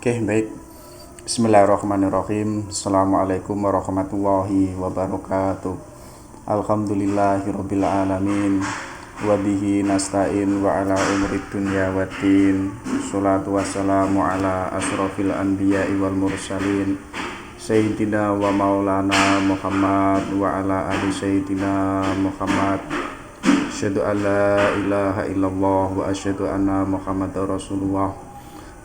Oke, baik. Bismillahirrahmanirrahim. Assalamualaikum warahmatullahi wabarakatuh. Alhamdulillahirabbil alamin. Wa bihi nasta'in wa ala umrid dunya waddin. Sholatu wassalamu ala asrofil anbiya'i wal mursalin. Sayyidina wa maulana Muhammad wa ala ali sayyidina Muhammad. Asyhadu an la ilaha illallah wa asyhadu anna Muhammadar Rasulullah.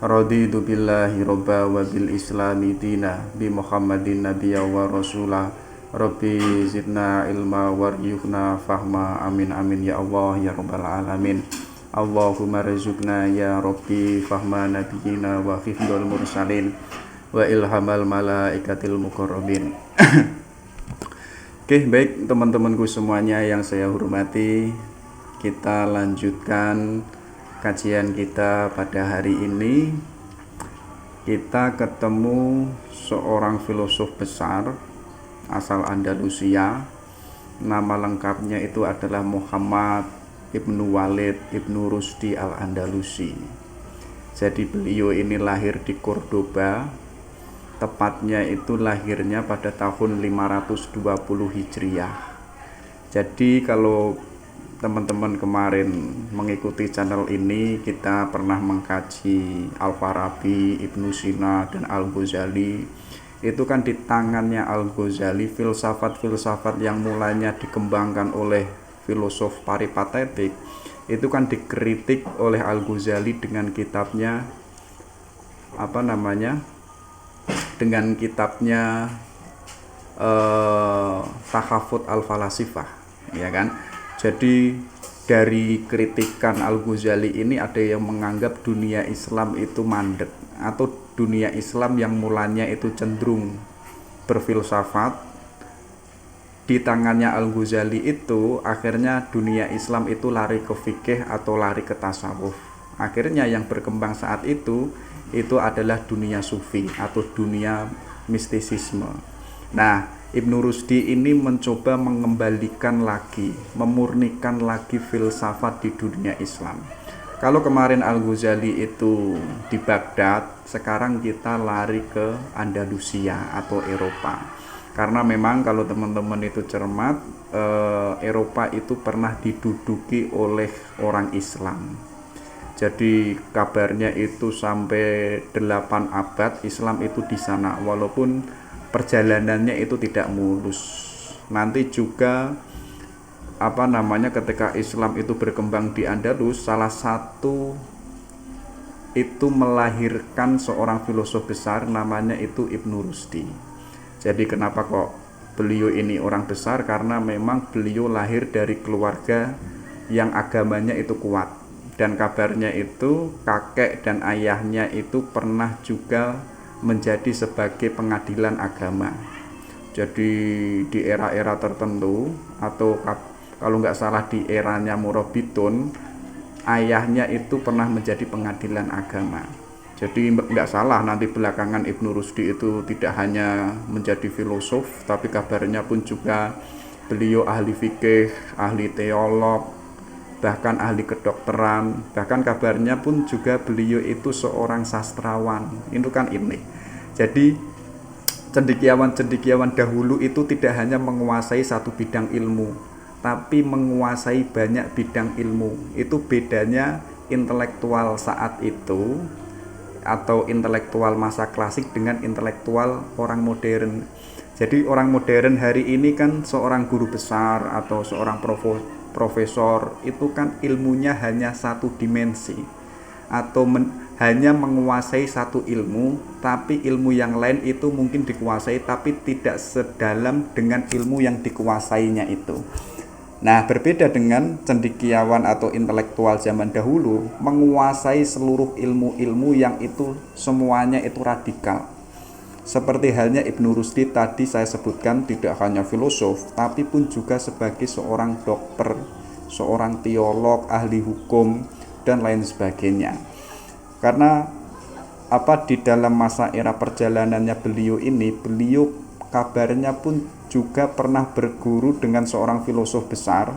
Raditu billahi robba wa bil islami dina bi Muhammadin nabiyya wa rasulah. Rabbi zidna ilma waryuhna fahma. Amin amin ya Allah ya rabbal alamin. Allahumma rizukna ya Rabbi fahma nabiyina wa hifdzul mursalin wa ilhamal malaikatil muqarrabin. Oke, baik teman-temanku semuanya yang saya hormati, kita lanjutkan kajian kita pada hari ini. Kita ketemu seorang filosof besar asal Andalusia. Nama lengkapnya itu adalah Muhammad Ibnu Walid Ibnu Rusdi Al-Andalusi. Jadi beliau ini lahir di Cordoba. Tepatnya itu lahirnya pada tahun 520 Hijriah. Jadi kalau teman-teman kemarin mengikuti channel ini, kita pernah mengkaji Al-Farabi, Ibnu Sina, dan Al-Ghazali. Itu kan di tangannya Al-Ghazali, filsafat-filsafat yang mulanya dikembangkan oleh filosof peripatetik, itu kan dikritik oleh Al-Ghazali dengan kitabnya dengan kitabnya Tahafut Al-Falasifah, ya kan? Jadi dari kritikan Al-Ghazali ini ada yang menganggap dunia Islam itu mandek, atau dunia Islam yang mulanya itu cenderung berfilsafat. Di tangannya Al-Ghazali itu akhirnya dunia Islam itu lari ke fikih atau lari ke tasawuf. Akhirnya yang berkembang saat itu adalah dunia sufi atau dunia mistisisme. Nah, Ibnu Rusdi ini mencoba mengembalikan lagi, memurnikan lagi filsafat di dunia Islam. Kalau kemarin Al-Ghazali itu di Baghdad, sekarang kita lari ke Andalusia atau Eropa. Karena memang kalau teman-teman itu cermat, Eropa itu pernah diduduki oleh orang Islam. Jadi kabarnya itu sampai 8 abad Islam itu di sana, walaupun perjalanannya itu tidak mulus. Nanti juga ketika Islam itu berkembang di Andalus, salah satu itu melahirkan seorang filosof besar namanya itu Ibnu Rusdi. Jadi kenapa kok beliau ini orang besar? Karena memang beliau lahir dari keluarga yang agamanya itu kuat, dan kabarnya itu kakek dan ayahnya itu pernah juga menjadi sebagai pengadilan agama. Jadi di era-era tertentu, atau kalau nggak salah di eranya Murabitun, ayahnya itu pernah menjadi pengadilan agama. Jadi nggak salah nanti belakangan Ibnu Rusdi itu tidak hanya menjadi filosof, tapi kabarnya pun juga beliau ahli fikih, ahli teolog, bahkan ahli kedokteran, bahkan kabarnya pun juga beliau itu seorang sastrawan. Itu kan ini. Jadi cendekiawan-cendekiawan dahulu itu tidak hanya menguasai satu bidang ilmu, tapi menguasai banyak bidang ilmu. Itu bedanya intelektual saat itu atau intelektual masa klasik dengan intelektual orang modern. Jadi orang modern hari ini kan seorang guru besar atau seorang profesor itu kan ilmunya hanya satu dimensi, atau hanya menguasai satu ilmu, tapi ilmu yang lain itu mungkin dikuasai tapi tidak sedalam dengan ilmu yang dikuasainya itu. Nah, berbeda dengan cendekiawan atau intelektual zaman dahulu, menguasai seluruh ilmu-ilmu yang itu semuanya itu radikal. Seperti halnya Ibnu Rusdi tadi saya sebutkan, tidak hanya filosof, tapi pun juga sebagai seorang dokter, seorang teolog, ahli hukum, dan lain sebagainya. Karena di dalam masa era perjalanannya beliau ini, beliau kabarnya pun juga pernah berguru dengan seorang filosof besar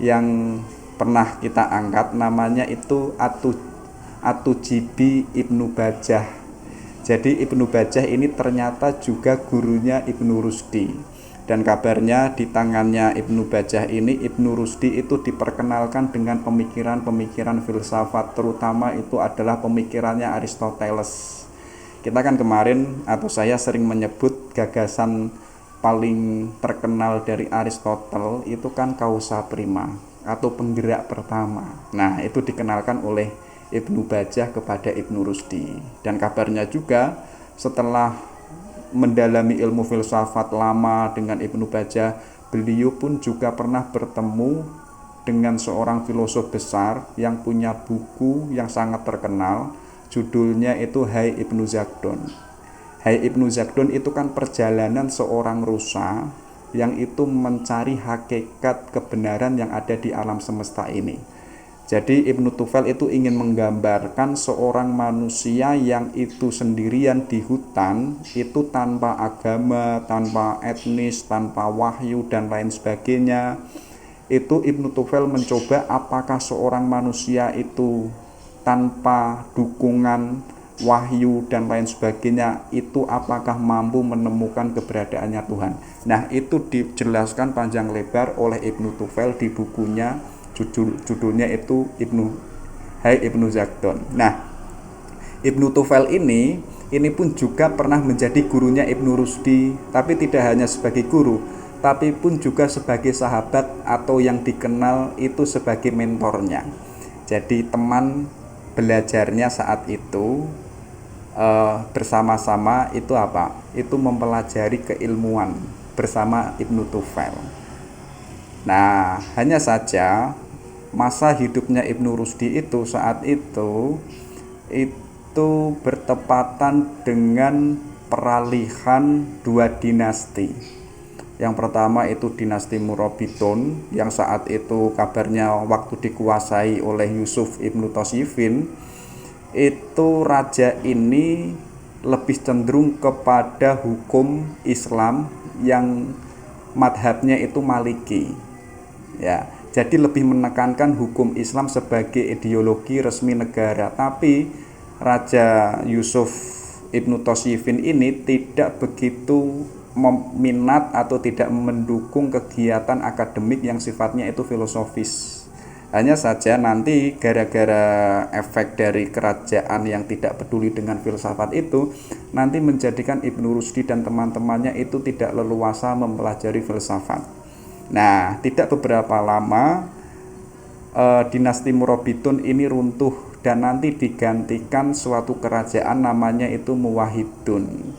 yang pernah kita angkat, namanya itu At-Tujibi Ibnu Bajjah. Jadi Ibnu Bajjah ini ternyata juga gurunya Ibnu Rusdi. Dan kabarnya di tangannya Ibnu Bajjah ini, Ibnu Rusdi itu diperkenalkan dengan pemikiran-pemikiran filsafat, terutama itu adalah pemikirannya Aristoteles. Kita kan kemarin atau saya sering menyebut gagasan paling terkenal dari Aristoteles itu kan causa prima atau penggerak pertama. Nah, itu dikenalkan oleh Ibnu Bajjah kepada Ibnu Rusdi. Dan kabarnya juga setelah mendalami ilmu filsafat lama dengan Ibnu Bajjah, beliau pun juga pernah bertemu dengan seorang filosof besar yang punya buku yang sangat terkenal, judulnya itu Hai Ibnu Zakdon. Hai Ibnu Zakdon itu kan perjalanan seorang rusa yang itu mencari hakikat kebenaran yang ada di alam semesta ini. Jadi Ibnu Tufail itu ingin menggambarkan seorang manusia yang itu sendirian di hutan, itu tanpa agama, tanpa etnis, tanpa wahyu dan lain sebagainya. Itu Ibnu Tufail mencoba apakah seorang manusia itu tanpa dukungan wahyu dan lain sebagainya itu apakah mampu menemukan keberadaannya Tuhan. Nah, itu dijelaskan panjang lebar oleh Ibnu Tufail di bukunya, judulnya itu Hai Ibnu Zakdon. Nah, Ibnu Tufail ini pun juga pernah menjadi gurunya Ibnu Rusdi, tapi tidak hanya sebagai guru, tapi pun juga sebagai sahabat atau yang dikenal itu sebagai mentornya. Jadi teman belajarnya saat itu bersama-sama itu apa? Itu mempelajari keilmuan bersama Ibnu Tufail. Nah, hanya saja masa hidupnya Ibnu Rusdi itu saat itu bertepatan dengan peralihan dua dinasti. Yang pertama itu dinasti Murabitun yang saat itu kabarnya waktu dikuasai oleh Yusuf Ibnu Tasyfin. Itu raja ini lebih cenderung kepada hukum Islam yang madhabnya itu Maliki, ya. Jadi lebih menekankan hukum Islam sebagai ideologi resmi negara. Tapi Raja Yusuf Ibnu Tasyfin ini tidak begitu meminat atau tidak mendukung kegiatan akademik yang sifatnya itu filosofis. Hanya saja nanti gara-gara efek dari kerajaan yang tidak peduli dengan filsafat itu, nanti menjadikan Ibnu Rusdi dan teman-temannya itu tidak leluasa mempelajari filsafat. Nah, tidak beberapa lama dinasti Murabitun ini runtuh dan nanti digantikan suatu kerajaan namanya itu Muwahhidun.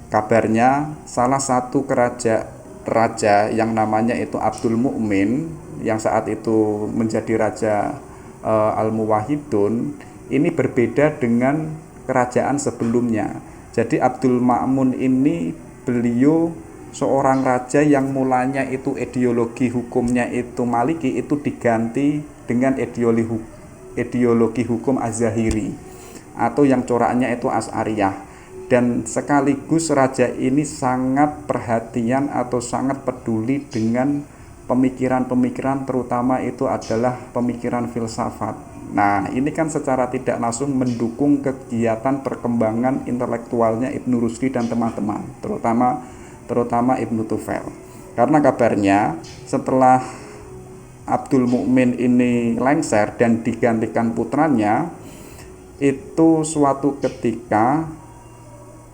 Kabarnya salah satu raja yang namanya itu Abdul Mukmin yang saat itu menjadi raja Al-Muwahhidun ini berbeda dengan kerajaan sebelumnya. Jadi Abdul Ma'mun ini beliau seorang raja yang mulanya itu ideologi hukumnya itu Maliki, itu diganti dengan ideologi hukum Az-Zahiri atau yang coraknya itu Asy'ariyah. Dan sekaligus raja ini sangat perhatian atau sangat peduli dengan pemikiran-pemikiran, terutama itu adalah pemikiran filsafat. Nah, ini kan secara tidak langsung mendukung kegiatan perkembangan intelektualnya Ibnu Rusdi dan teman-teman, terutama Ibnu Tufail. Karena kabarnya setelah Abdul Mukmin ini lengser dan digantikan putranya, itu suatu ketika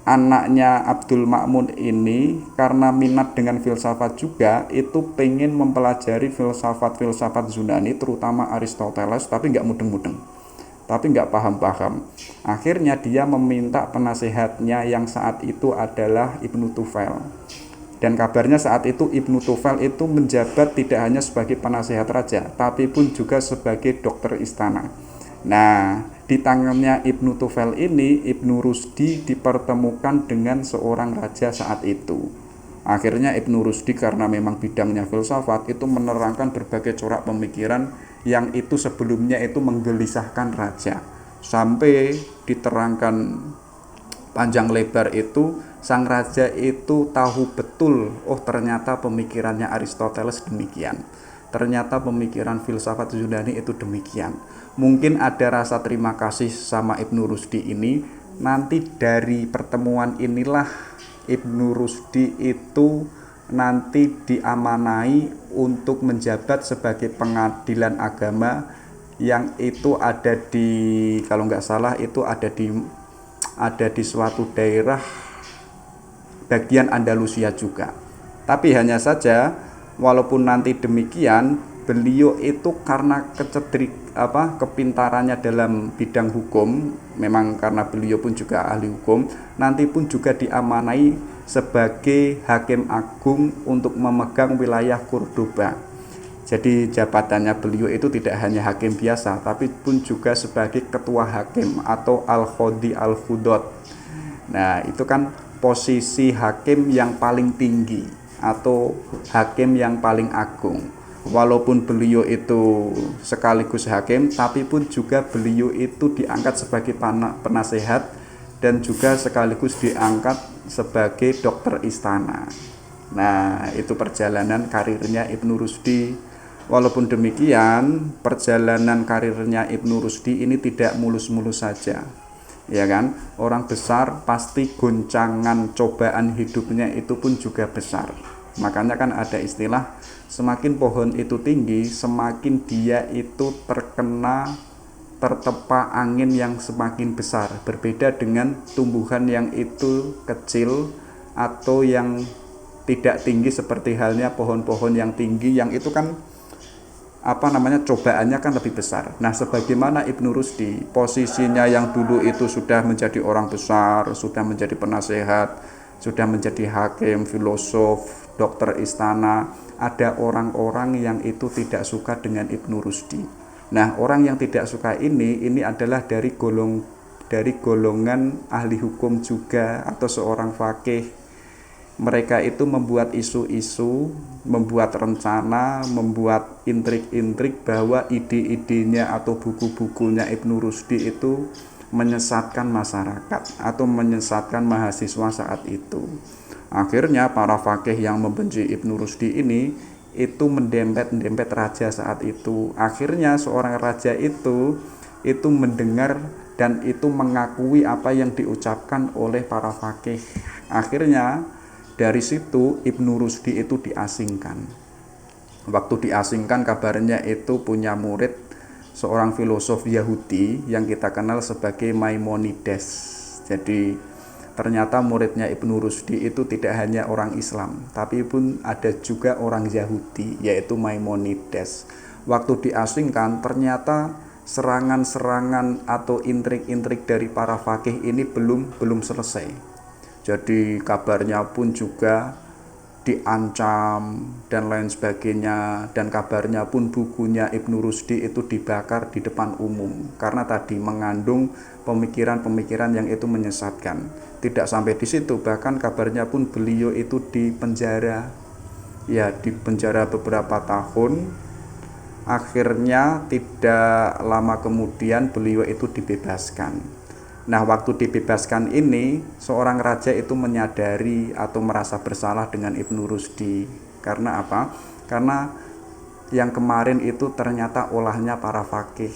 anaknya Abdul Ma'mun ini karena minat dengan filsafat juga itu pengen mempelajari filsafat Yunani, terutama Aristoteles, tapi nggak mudeng-mudeng, tapi nggak paham-paham. Akhirnya dia meminta penasehatnya yang saat itu adalah Ibnu Tufail. Dan kabarnya saat itu Ibnu Tufail itu menjabat tidak hanya sebagai penasehat raja, tapi pun juga sebagai dokter istana. Nah, di tangannya Ibnu Tufail ini, Ibnu Rusdi dipertemukan dengan seorang raja saat itu. Akhirnya Ibnu Rusdi karena memang bidangnya filsafat itu menerangkan berbagai corak pemikiran yang itu sebelumnya itu menggelisahkan raja. Sampai diterangkan panjang lebar itu, sang raja itu tahu betul, oh ternyata pemikirannya Aristoteles demikian. Ternyata pemikiran filsafat Yunani itu demikian. Mungkin ada rasa terima kasih sama Ibnu Rusdi ini, nanti dari pertemuan inilah Ibnu Rusdi itu nanti diamanai untuk menjabat sebagai pengadilan agama yang itu ada di, kalau nggak salah itu ada di suatu daerah bagian Andalusia juga. Tapi hanya saja walaupun nanti demikian, beliau itu karena kepintarannya dalam bidang hukum, memang karena beliau pun juga ahli hukum, nanti pun juga diamanai sebagai hakim agung untuk memegang wilayah Cordoba. Jadi jabatannya beliau itu tidak hanya hakim biasa, tapi pun juga sebagai ketua hakim atau al-Qadhi al-Qudot. Nah, itu kan posisi hakim yang paling tinggi atau hakim yang paling agung. Walaupun beliau itu sekaligus hakim, tapi pun juga beliau itu diangkat sebagai penasehat dan juga sekaligus diangkat sebagai dokter istana. Nah, itu perjalanan karirnya Ibnu Rusdi. Walaupun demikian, perjalanan karirnya Ibnu Rusdi ini tidak mulus-mulus saja. Ya kan, orang besar pasti goncangan cobaan hidupnya itu pun juga besar. Makanya kan ada istilah, semakin pohon itu tinggi, semakin dia itu tertepa angin yang semakin besar. Berbeda dengan tumbuhan yang itu kecil atau yang tidak tinggi, seperti halnya pohon-pohon yang tinggi yang itu kan cobaannya kan lebih besar. Nah, sebagaimana Ibnu Rusdi, posisinya yang dulu itu sudah menjadi orang besar, sudah menjadi penasehat, sudah menjadi hakim, filosof, dokter istana, ada orang-orang yang itu tidak suka dengan Ibnu Rusdi. Nah, orang yang tidak suka ini adalah dari golongan ahli hukum juga atau seorang faqih. Mereka itu membuat isu-isu, membuat rencana, membuat intrik-intrik bahwa ide-idenya atau buku-bukunya Ibnu Rusdi itu menyesatkan masyarakat atau menyesatkan mahasiswa saat itu. Akhirnya para faqih yang membenci Ibnu Rusdi ini itu mendempet raja saat itu. Akhirnya seorang raja itu mendengar dan itu mengakui apa yang diucapkan oleh para faqih. Akhirnya dari situ Ibnu Rusdi itu diasingkan. Waktu diasingkan, kabarnya itu punya murid seorang filosof Yahudi yang kita kenal sebagai Maimonides. Jadi ternyata muridnya Ibnu Rusdi itu tidak hanya orang Islam, tapi pun ada juga orang Yahudi, yaitu Maimonides. Waktu diasingkan, ternyata serangan-serangan atau intrik-intrik dari para faqih ini belum selesai. Jadi kabarnya pun juga diancam dan lain sebagainya, dan kabarnya pun bukunya Ibnu Rusdi itu dibakar di depan umum karena tadi mengandung pemikiran-pemikiran yang itu menyesatkan. Tidak sampai di situ, bahkan kabarnya pun beliau itu dipenjara beberapa tahun. Akhirnya tidak lama kemudian beliau itu dibebaskan. Nah, waktu dibebaskan ini, seorang raja itu menyadari atau merasa bersalah dengan Ibnu Rusdi. Karena apa? Karena yang kemarin itu ternyata olahnya para faqih.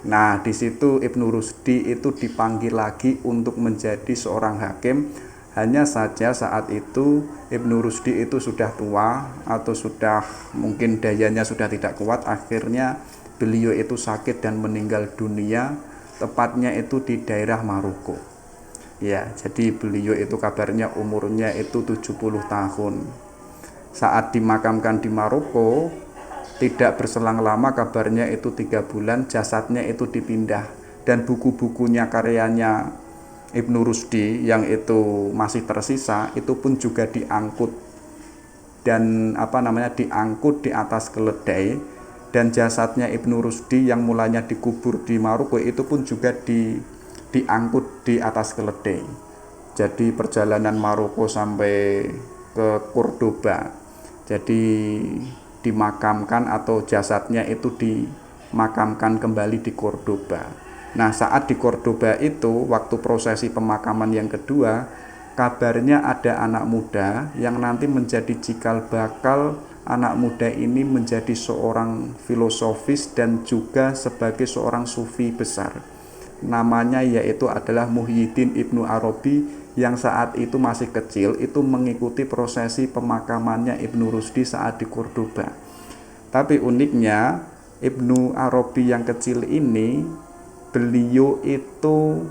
Nah, di situ Ibnu Rusdi itu dipanggil lagi untuk menjadi seorang hakim. Hanya saja saat itu Ibnu Rusdi itu sudah tua atau sudah mungkin dayanya sudah tidak kuat. Akhirnya beliau itu sakit dan meninggal dunia, tepatnya itu di daerah Maroko. Ya, jadi beliau itu kabarnya umurnya itu 70 tahun. Saat dimakamkan di Maroko, tidak berselang lama, kabarnya itu 3 bulan jasadnya itu dipindah, dan buku-bukunya karyanya Ibnu Rusdi yang itu masih tersisa itu pun juga diangkut dan diangkut di atas keledai. Dan jasadnya Ibnu Rusdi yang mulanya dikubur di Maroko itu pun juga diangkut di atas keledai. Jadi perjalanan Maroko sampai ke Cordoba, jadi dimakamkan atau jasadnya itu dimakamkan kembali di Cordoba. Nah, saat di Cordoba itu, waktu prosesi pemakaman yang kedua, kabarnya ada anak muda yang nanti menjadi cikal bakal. Anak muda ini menjadi seorang filosofis dan juga sebagai seorang sufi besar. namanya yaitu adalah Muhyiddin Ibnu Arabi, yang saat itu masih kecil itu mengikuti prosesi pemakamannya Ibnu Rusdi saat di Cordoba. Tapi uniknya Ibnu Arabi yang kecil ini, beliau itu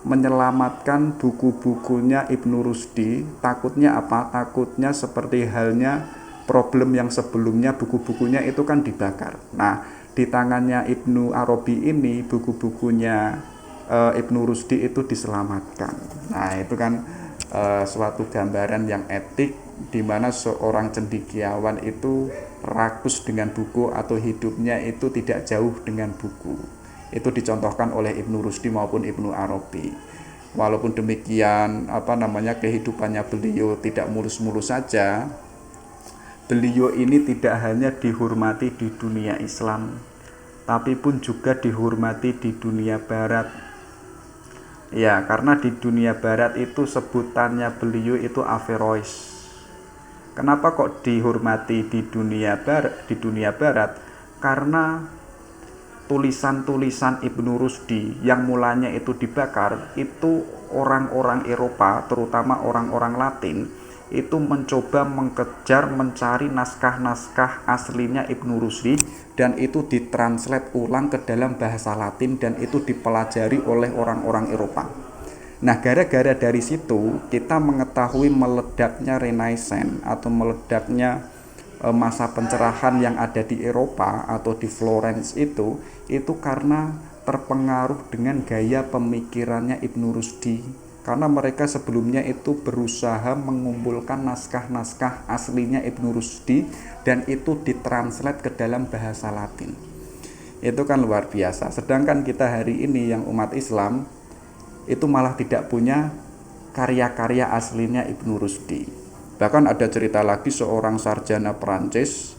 menyelamatkan buku-bukunya Ibnu Rusdi. Takutnya apa? Takutnya seperti halnya problem yang sebelumnya, buku-bukunya itu kan dibakar. Nah, di tangannya Ibnu Arabi ini buku-bukunya Ibnu Rusdi itu diselamatkan. Nah, itu kan suatu gambaran yang etik, di mana seorang cendekiawan itu rakus dengan buku atau hidupnya itu tidak jauh dengan buku. Itu dicontohkan oleh Ibnu Rusdi maupun Ibnu Arabi. Walaupun demikian, kehidupannya beliau tidak mulus-mulus saja. Beliau ini tidak hanya dihormati di dunia Islam, tapi pun juga dihormati di dunia Barat. Ya, karena di dunia Barat itu sebutannya beliau itu Averroes. Kenapa kok dihormati di dunia Barat? Karena tulisan-tulisan Ibnu Rusdi yang mulanya itu dibakar, itu orang-orang Eropa, terutama orang-orang Latin, itu mencoba mengejar mencari naskah-naskah aslinya Ibnu Rusdi, dan itu ditranslate ulang ke dalam bahasa Latin dan itu dipelajari oleh orang-orang Eropa. Nah, gara-gara dari situ kita mengetahui meledaknya Renaissance atau meledaknya masa pencerahan yang ada di Eropa atau di Florence itu karena terpengaruh dengan gaya pemikirannya Ibnu Rusdi. Karena mereka sebelumnya itu berusaha mengumpulkan naskah-naskah aslinya Ibnu Rusdi dan itu ditranslate ke dalam bahasa Latin. Itu kan luar biasa. Sedangkan kita hari ini yang umat Islam itu malah tidak punya karya-karya aslinya Ibnu Rusdi. Bahkan ada cerita lagi, seorang sarjana Perancis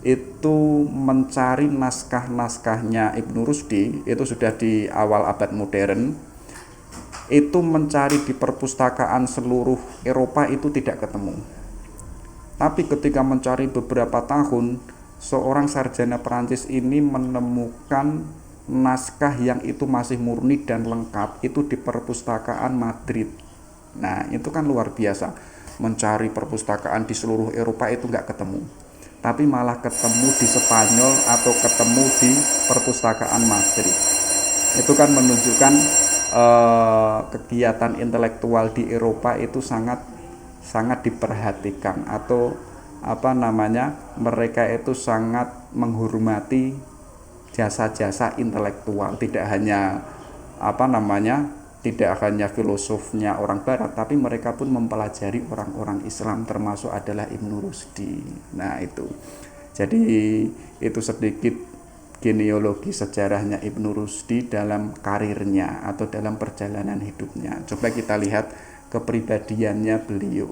itu mencari naskah-naskahnya Ibnu Rusdi, itu sudah di awal abad modern, itu mencari di perpustakaan seluruh Eropa itu tidak ketemu. Tapi ketika mencari beberapa tahun, seorang sarjana Perancis ini menemukan naskah yang itu masih murni dan lengkap itu di perpustakaan Madrid. Nah, itu kan luar biasa. Mencari perpustakaan di seluruh Eropa itu nggak ketemu, tapi malah ketemu di Spanyol atau ketemu di perpustakaan Madrid. Itu kan menunjukkan kegiatan intelektual di Eropa itu sangat diperhatikan, atau mereka itu sangat menghormati jasa-jasa intelektual, tidak hanya filosofnya orang Barat, tapi mereka pun mempelajari orang-orang Islam, termasuk adalah Ibnu Rusdi. Nah, itu jadi itu sedikit genealogi sejarahnya Ibnu Rusdi dalam karirnya atau dalam perjalanan hidupnya. Coba kita lihat kepribadiannya beliau.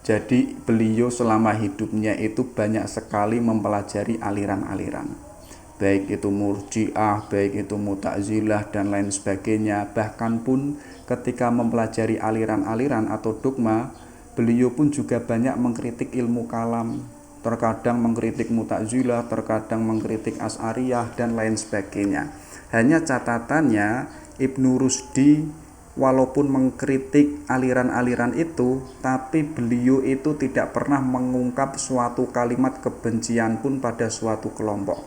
Jadi beliau selama hidupnya itu banyak sekali mempelajari aliran-aliran, baik itu Murji'ah, baik itu Mu'tazilah dan lain sebagainya. Bahkan pun ketika mempelajari aliran-aliran atau dogma, beliau pun juga banyak mengkritik ilmu kalam, terkadang mengkritik Mu'tazilah, terkadang mengkritik Asy'ariyah dan lain sebagainya. Hanya catatannya, Ibnu Rusdi walaupun mengkritik aliran-aliran itu, tapi beliau itu tidak pernah mengungkap suatu kalimat kebencian pun pada suatu kelompok.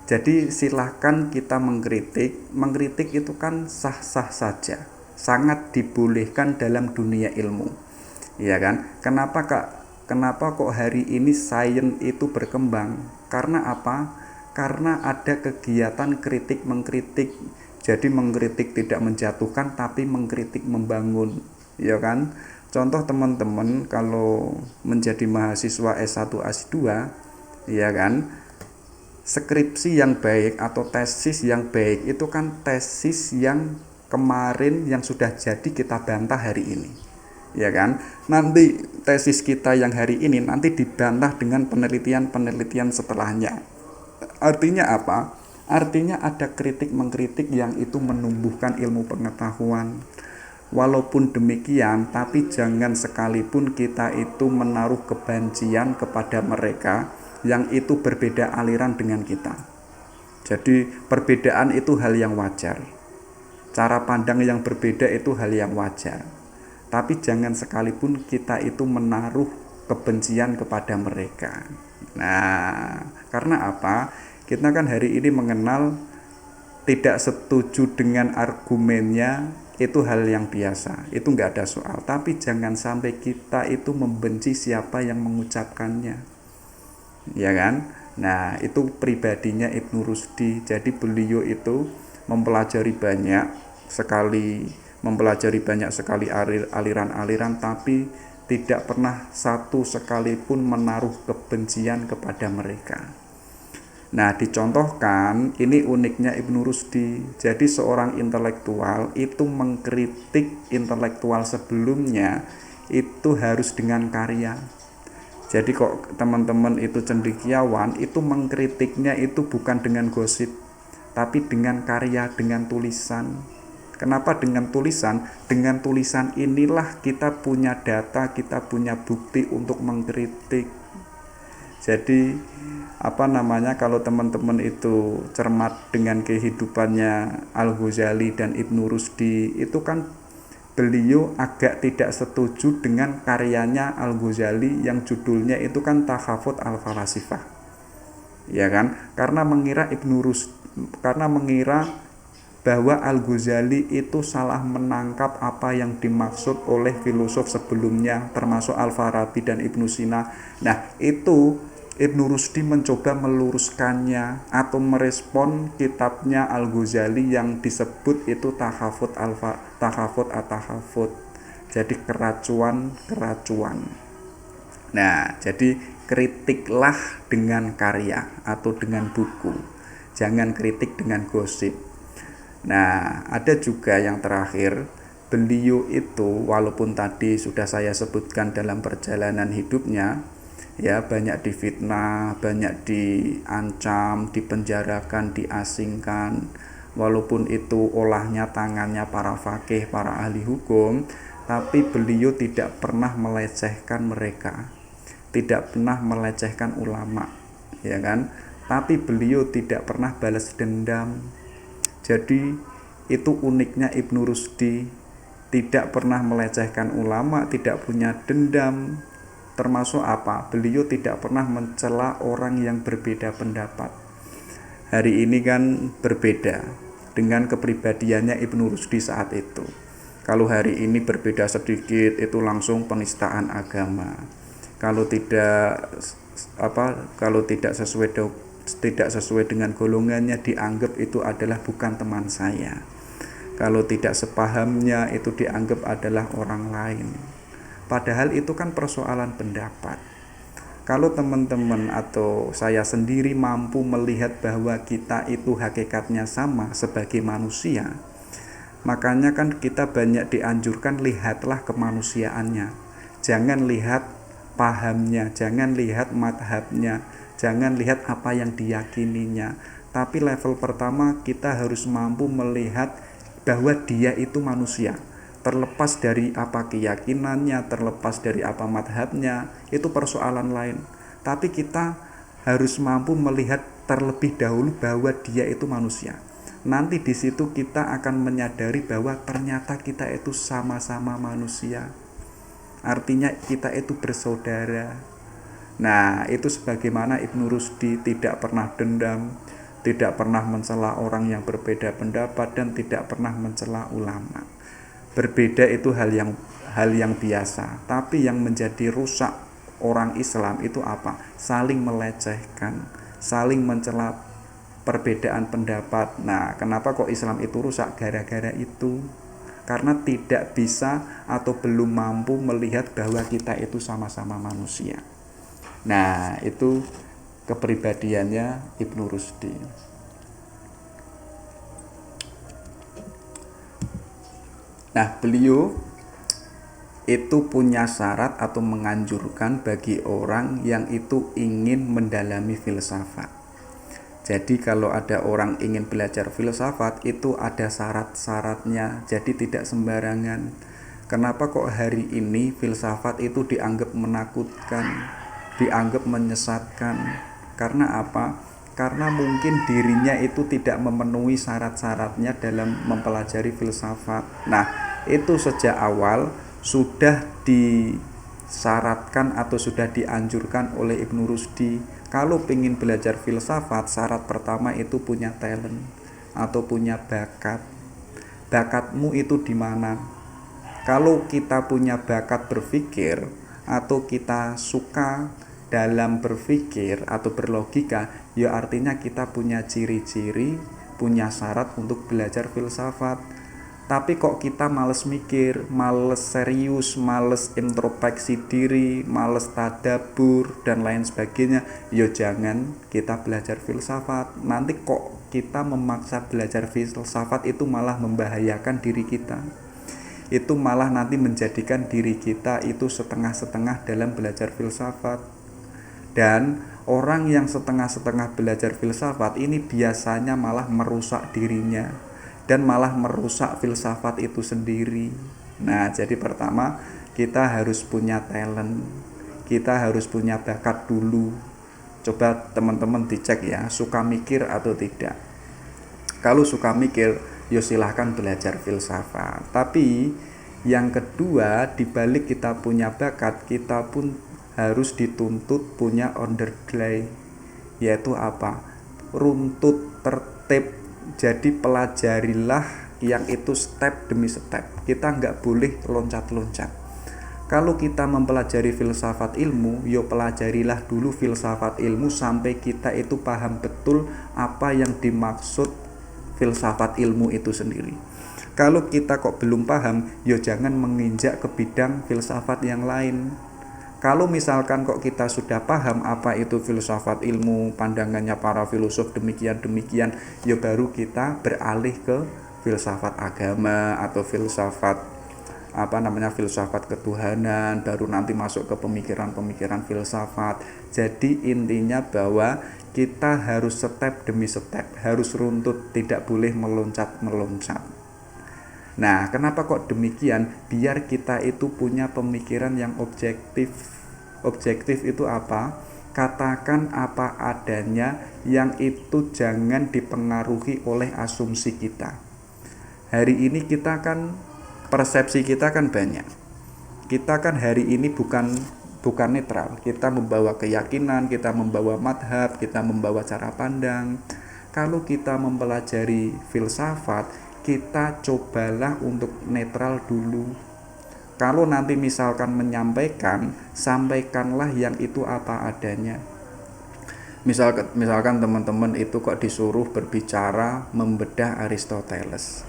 Jadi silahkan kita mengkritik itu kan sah-sah saja, sangat dibolehkan dalam dunia ilmu, ya kan? Kenapa kok hari ini sains itu berkembang? Karena apa? Karena ada kegiatan kritik mengkritik. Jadi mengkritik tidak menjatuhkan, tapi mengkritik membangun, ya kan? Contoh teman-teman kalau menjadi mahasiswa S1 S2, ya kan? Skripsi yang baik atau tesis yang baik itu kan tesis yang kemarin yang sudah jadi kita bantah hari ini, ya kan? Nanti tesis kita yang hari ini nanti dibantah dengan penelitian setelahnya. Artinya apa? Artinya ada kritik mengkritik yang itu menumbuhkan ilmu pengetahuan. Walaupun demikian, tapi jangan sekalipun kita itu menaruh kebencian kepada mereka yang itu berbeda aliran dengan kita. Jadi perbedaan itu hal yang wajar. Cara pandang yang berbeda itu hal yang wajar. Tapi jangan sekalipun kita itu menaruh kebencian kepada mereka. Nah, karena apa? Kita kan hari ini mengenal tidak setuju dengan argumennya itu hal yang biasa, itu nggak ada soal. Tapi jangan sampai kita itu membenci siapa yang mengucapkannya, ya kan? Nah, itu pribadinya Ibnu Rusdi. Jadi beliau itu mempelajari banyak sekali aliran-aliran, tapi tidak pernah satu sekalipun menaruh kebencian kepada mereka. Nah, dicontohkan, ini uniknya Ibnu Rusdi. Jadi seorang intelektual itu mengkritik intelektual sebelumnya itu harus dengan karya. Jadi kok teman-teman itu cendekiawan, itu mengkritiknya itu bukan dengan gosip, tapi dengan karya, dengan tulisan. Kenapa dengan tulisan? Dengan tulisan inilah kita punya data, kita punya bukti untuk mengkritik. Jadi kalau teman-teman itu cermat dengan kehidupannya Al-Ghazali dan Ibnu Rusdi, itu kan beliau agak tidak setuju dengan karyanya Al-Ghazali yang judulnya itu kan Takhafut al-Falasifah, ya kan? Karena mengira bahwa Al-Ghazali itu salah menangkap apa yang dimaksud oleh filosof sebelumnya, termasuk Al-Farabi dan Ibnu Sina. Nah, itu Ibnu Rusdi mencoba meluruskannya atau merespon kitabnya Al-Ghazali yang disebut itu Takhafut at-Takhafut. Jadi keracuan. Nah, jadi kritiklah dengan karya atau dengan buku. Jangan kritik dengan gosip. Nah, ada juga yang terakhir, beliau itu walaupun tadi sudah saya sebutkan dalam perjalanan hidupnya, ya banyak difitnah, banyak diancam, dipenjarakan, diasingkan, walaupun itu olahnya tangannya para faqih, para ahli hukum, tapi beliau tidak pernah melecehkan mereka, tidak pernah melecehkan ulama, ya kan? Tapi beliau tidak pernah balas dendam. Jadi itu uniknya Ibnu Rusdi, tidak pernah melecehkan ulama, tidak punya dendam. Termasuk apa? Beliau tidak pernah mencela orang yang berbeda pendapat. Hari ini kan berbeda dengan kepribadiannya Ibnu Rusdi saat itu. Kalau hari ini berbeda sedikit itu langsung penistaan agama. Kalau tidak sesuai dengan golongannya dianggap itu adalah bukan teman saya. Kalau tidak sepahamnya itu dianggap adalah orang lain. Padahal itu kan persoalan pendapat. Kalau teman-teman atau saya sendiri mampu melihat bahwa kita itu hakikatnya sama sebagai manusia, makanya kan kita banyak dianjurkan lihatlah kemanusiaannya. Jangan lihat pahamnya, jangan lihat madhabnya, jangan lihat apa yang diyakininya. Tapi level pertama kita harus mampu melihat bahwa dia itu manusia. Terlepas dari apa keyakinannya, terlepas dari apa madhabnya, itu persoalan lain. Tapi kita harus mampu melihat terlebih dahulu bahwa dia itu manusia. Nanti di situ kita akan menyadari bahwa ternyata kita itu sama-sama manusia. Artinya kita itu bersaudara. Nah, itu sebagaimana Ibnu Rusdi tidak pernah dendam, tidak pernah mencela orang yang berbeda pendapat, dan tidak pernah mencela ulama. Berbeda itu hal yang biasa, tapi yang menjadi rusak orang Islam itu apa? Saling melecehkan, saling mencela perbedaan pendapat. Nah, kenapa kok Islam itu rusak? Gara-gara itu. Karena tidak bisa atau belum mampu melihat bahwa kita itu sama-sama manusia. Nah, itu kepribadiannya Ibnu Rusdi. Nah, beliau itu punya syarat atau menganjurkan bagi orang yang itu ingin mendalami filsafat. Jadi kalau ada orang ingin belajar filsafat itu ada syarat-syaratnya, jadi tidak sembarangan. Kenapa kok hari ini filsafat itu dianggap menakutkan, dianggap menyesatkan? Karena apa? karena mungkin dirinya itu tidak memenuhi syarat-syaratnya dalam mempelajari filsafat. Nah, itu sejak awal sudah disyaratkan atau sudah dianjurkan oleh Ibnu Rusdi. Kalau ingin belajar filsafat, syarat pertama itu punya talent atau punya bakat. Bakatmu itu di mana? Kalau kita punya bakat berpikir atau kita suka dalam berpikir atau berlogika, ya artinya kita punya ciri-ciri, punya syarat untuk belajar filsafat. Tapi kok kita males mikir, males serius, males introspeksi diri, males tadabbur dan lain sebagainya, ya jangan kita belajar filsafat. Nanti kok kita memaksa belajar filsafat, itu malah membahayakan diri kita. Itu malah nanti menjadikan diri kita itu setengah-setengah dalam belajar filsafat. Dan orang yang setengah-setengah belajar filsafat ini biasanya malah merusak dirinya dan malah merusak filsafat itu sendiri. Nah, jadi pertama kita harus punya talent, kita harus punya bakat dulu. Coba teman-teman dicek ya, suka mikir atau tidak. Kalau suka mikir, ya silahkan belajar filsafat. Tapi yang kedua, dibalik kita punya bakat, kita pun harus dituntut punya underlay, yaitu apa? Runtut, tertib. Jadi pelajarilah yang itu step demi step. Kita nggak boleh loncat-loncat. Kalau kita mempelajari filsafat ilmu, yo pelajarilah dulu filsafat ilmu sampai kita itu paham betul apa yang dimaksud filsafat ilmu itu sendiri. Kalau kita kok belum paham, yo jangan menginjak ke bidang filsafat yang lain. Kalau misalkan kok kita sudah paham apa itu filsafat ilmu, pandangannya para filosof demikian, ya baru kita beralih ke filsafat agama atau filsafat filsafat ketuhanan, baru nanti masuk ke pemikiran-pemikiran filsafat. Jadi intinya bahwa kita harus step demi step, harus runtut, tidak boleh meloncat-meloncat. Nah, kenapa kok demikian? Biar kita itu punya pemikiran yang objektif. Objektif itu apa? Katakan apa adanya, yang itu jangan dipengaruhi oleh asumsi kita. Hari ini kita kan, persepsi kita kan banyak. Kita kan hari ini bukan netral. Kita membawa keyakinan, kita membawa madhab, kita membawa cara pandang. Kalau kita mempelajari filsafat, kita cobalah untuk netral dulu. Kalau nanti misalkan menyampaikan, sampaikanlah yang itu apa adanya. Misalkan teman-teman itu kok disuruh berbicara membedah Aristoteles.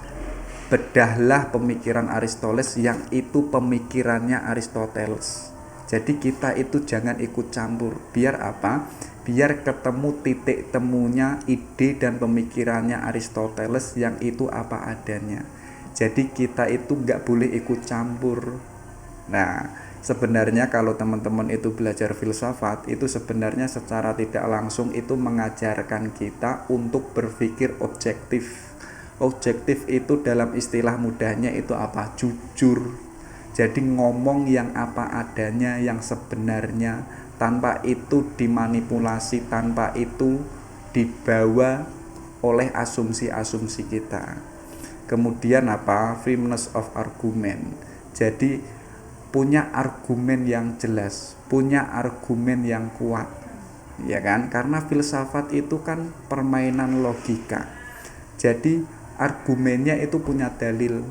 Bedahlah pemikiran Aristoteles yang itu pemikirannya Aristoteles. Jadi kita itu jangan ikut campur. Biar apa? Biar ketemu titik temunya ide dan pemikirannya Aristoteles yang itu apa adanya. Jadi kita itu gak boleh ikut campur. Nah, sebenarnya kalau teman-teman itu belajar filsafat, itu sebenarnya secara tidak langsung itu mengajarkan kita untuk berpikir objektif. Objektif itu dalam istilah mudahnya itu apa? Jujur. Jadi ngomong yang apa adanya, yang sebenarnya, tanpa itu dimanipulasi, tanpa itu dibawa oleh asumsi-asumsi kita. Kemudian apa? Firmness of argument. Jadi punya argumen yang jelas, punya argumen yang kuat, ya kan? Karena filsafat itu kan permainan logika. Jadi argumennya itu punya dalil.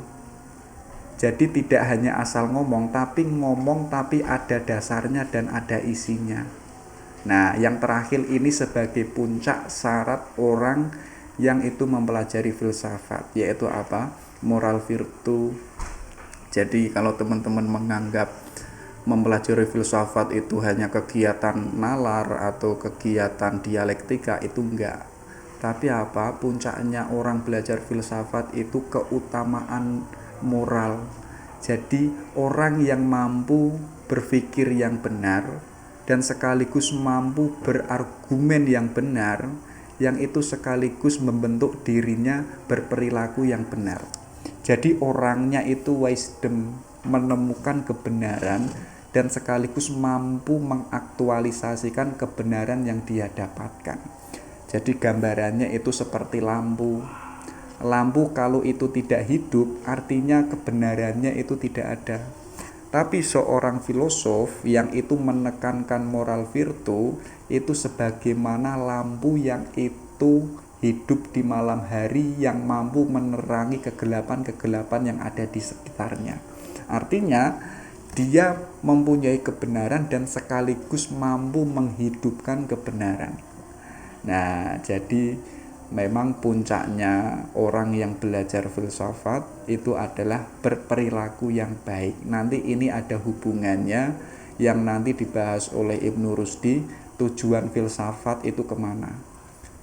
Jadi tidak hanya asal ngomong tapi ada dasarnya dan ada isinya. Nah, yang terakhir ini sebagai puncak syarat orang yang itu mempelajari filsafat, yaitu apa? Moral virtue. Jadi kalau teman-teman menganggap mempelajari filsafat itu hanya kegiatan nalar atau kegiatan dialektika, itu enggak. Tapi apa? Puncaknya orang belajar filsafat itu keutamaan moral. Jadi orang yang mampu berpikir yang benar dan sekaligus mampu berargumen yang benar, yang itu sekaligus membentuk dirinya berperilaku yang benar. Jadi orangnya itu wisdom, menemukan kebenaran dan sekaligus mampu mengaktualisasikan kebenaran yang dia dapatkan. Jadi gambarannya itu seperti lampu. Lampu kalau itu tidak hidup, artinya kebenarannya itu tidak ada. Tapi seorang filosof yang itu menekankan moral virtu itu sebagaimana lampu yang itu hidup di malam hari, yang mampu menerangi kegelapan-kegelapan yang ada di sekitarnya. Artinya dia mempunyai kebenaran dan sekaligus mampu menghidupkan kebenaran. Nah, jadi memang puncaknya orang yang belajar filsafat itu adalah berperilaku yang baik. Nanti ini ada hubungannya yang nanti dibahas oleh Ibnu Rusdi, tujuan filsafat itu kemana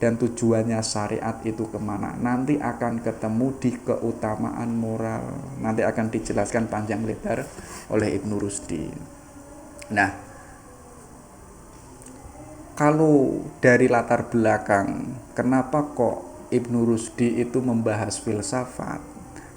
dan tujuannya syariat itu kemana. Nanti akan ketemu di keutamaan moral, nanti akan dijelaskan panjang lebar oleh Ibnu Rusdi. Nah, kalau dari latar belakang, kenapa kok Ibnu Rusdi itu membahas filsafat?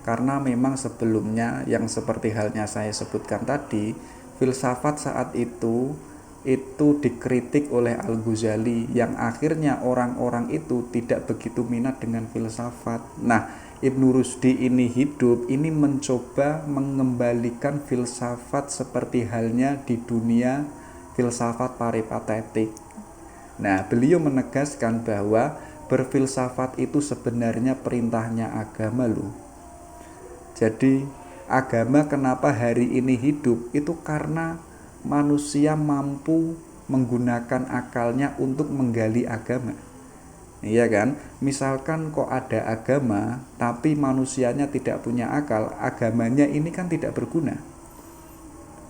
Karena memang sebelumnya yang seperti halnya saya sebutkan tadi, filsafat saat itu dikritik oleh Al-Ghazali, yang akhirnya orang-orang itu tidak begitu minat dengan filsafat. Nah, Ibnu Rusdi ini hidup, ini mencoba mengembalikan filsafat seperti halnya di dunia filsafat peripatetik. Nah, beliau menegaskan bahwa berfilsafat itu sebenarnya perintahnya agama loh. Jadi agama kenapa hari ini hidup itu karena manusia mampu menggunakan akalnya untuk menggali agama. Iya kan? Misalkan kok ada agama tapi manusianya tidak punya akal, agamanya ini kan tidak berguna.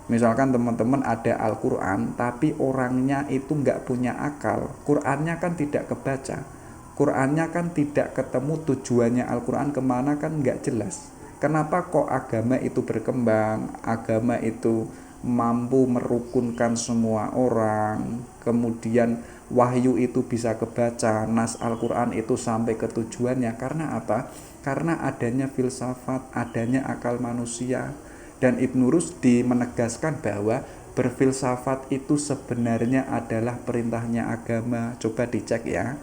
Misalkan teman-teman ada Al-Quran tapi orangnya itu nggak punya akal, Qurannya kan tidak kebaca, Qurannya kan tidak ketemu tujuannya Al-Quran kemana, kan nggak jelas. Kenapa kok agama itu berkembang, agama itu mampu merukunkan semua orang, kemudian wahyu itu bisa kebaca, nas Al-Quran itu sampai ke tujuannya. Karena apa? Karena adanya filsafat, adanya akal manusia. Dan Ibnu Rusdi menegaskan bahwa berfilsafat itu sebenarnya adalah perintahnya agama. Coba dicek ya.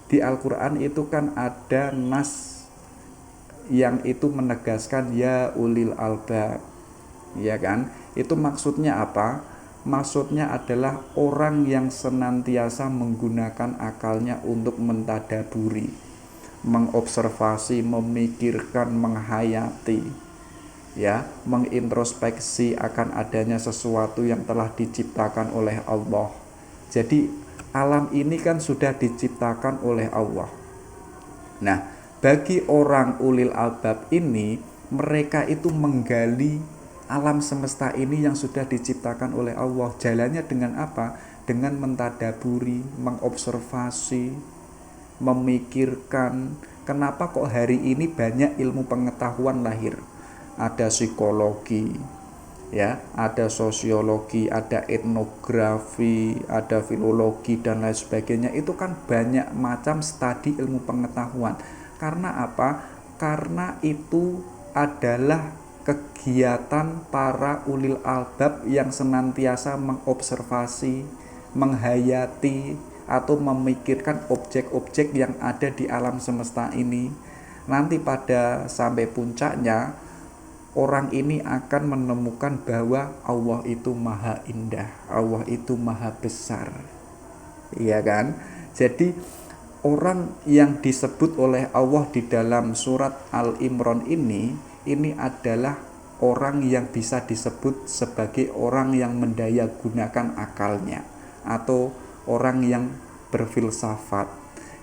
Di Al-Quran itu kan ada nas yang itu menegaskan ya ulil albab. Ya kan? Itu maksudnya apa? Maksudnya adalah orang yang senantiasa menggunakan akalnya untuk mentadaburi, mengobservasi, memikirkan, menghayati, ya, mengintrospeksi akan adanya sesuatu yang telah diciptakan oleh Allah. Jadi alam ini kan sudah diciptakan oleh Allah. Nah, bagi orang ulil albab ini, mereka itu menggali alam semesta ini yang sudah diciptakan oleh Allah. Jalannya dengan apa? Dengan mentadaburi, mengobservasi, memikirkan. Kenapa kok hari ini banyak ilmu pengetahuan lahir? Ada psikologi, ya, ada sosiologi, ada etnografi, ada filologi dan lain sebagainya. Itu kan banyak macam studi ilmu pengetahuan. Karena apa? Karena itu adalah kegiatan para ulil albab yang senantiasa mengobservasi, menghayati atau memikirkan objek-objek yang ada di alam semesta ini. Nanti pada sampai puncaknya, orang ini akan menemukan bahwa Allah itu maha indah, Allah itu maha besar. Iya kan? Jadi orang yang disebut oleh Allah di dalam surat Al-Imran ini adalah orang yang bisa disebut sebagai orang yang mendaya gunakan akalnya, atau orang yang berfilsafat.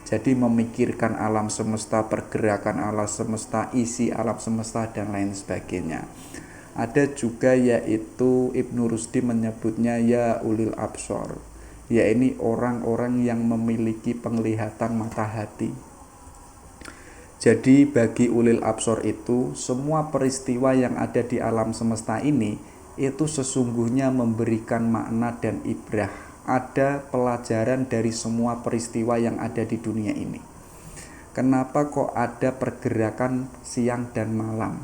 Jadi memikirkan alam semesta, pergerakan alam semesta, isi alam semesta dan lain sebagainya. Ada juga yaitu Ibnu Rusdi menyebutnya ya ulil absor, ya ini orang-orang yang memiliki penglihatan mata hati. Jadi bagi ulil absor itu, semua peristiwa yang ada di alam semesta ini itu sesungguhnya memberikan makna dan ibrah. Ada pelajaran dari semua peristiwa yang ada di dunia ini. Kenapa kok ada pergerakan siang dan malam?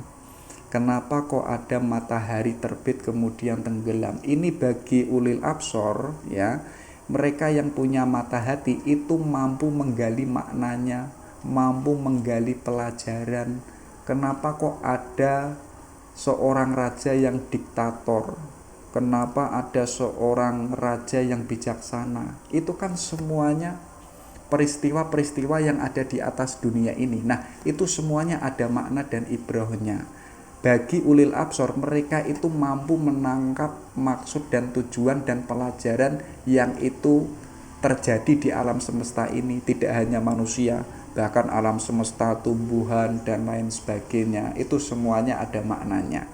Kenapa kok ada matahari terbit kemudian tenggelam? Ini bagi ulil absor, ya, Mereka yang punya mata hati itu mampu menggali maknanya, mampu menggali pelajaran. Kenapa kok ada seorang raja yang diktator? Kenapa ada seorang raja yang bijaksana? Itu kan semuanya peristiwa-peristiwa yang ada di atas dunia ini. Nah, itu semuanya ada makna dan ibrahnya. Bagi ulil absor, mereka itu mampu menangkap maksud dan tujuan dan pelajaran yang itu terjadi di alam semesta ini. Tidak hanya manusia, bahkan alam semesta, tumbuhan, dan lain sebagainya. Itu semuanya ada maknanya.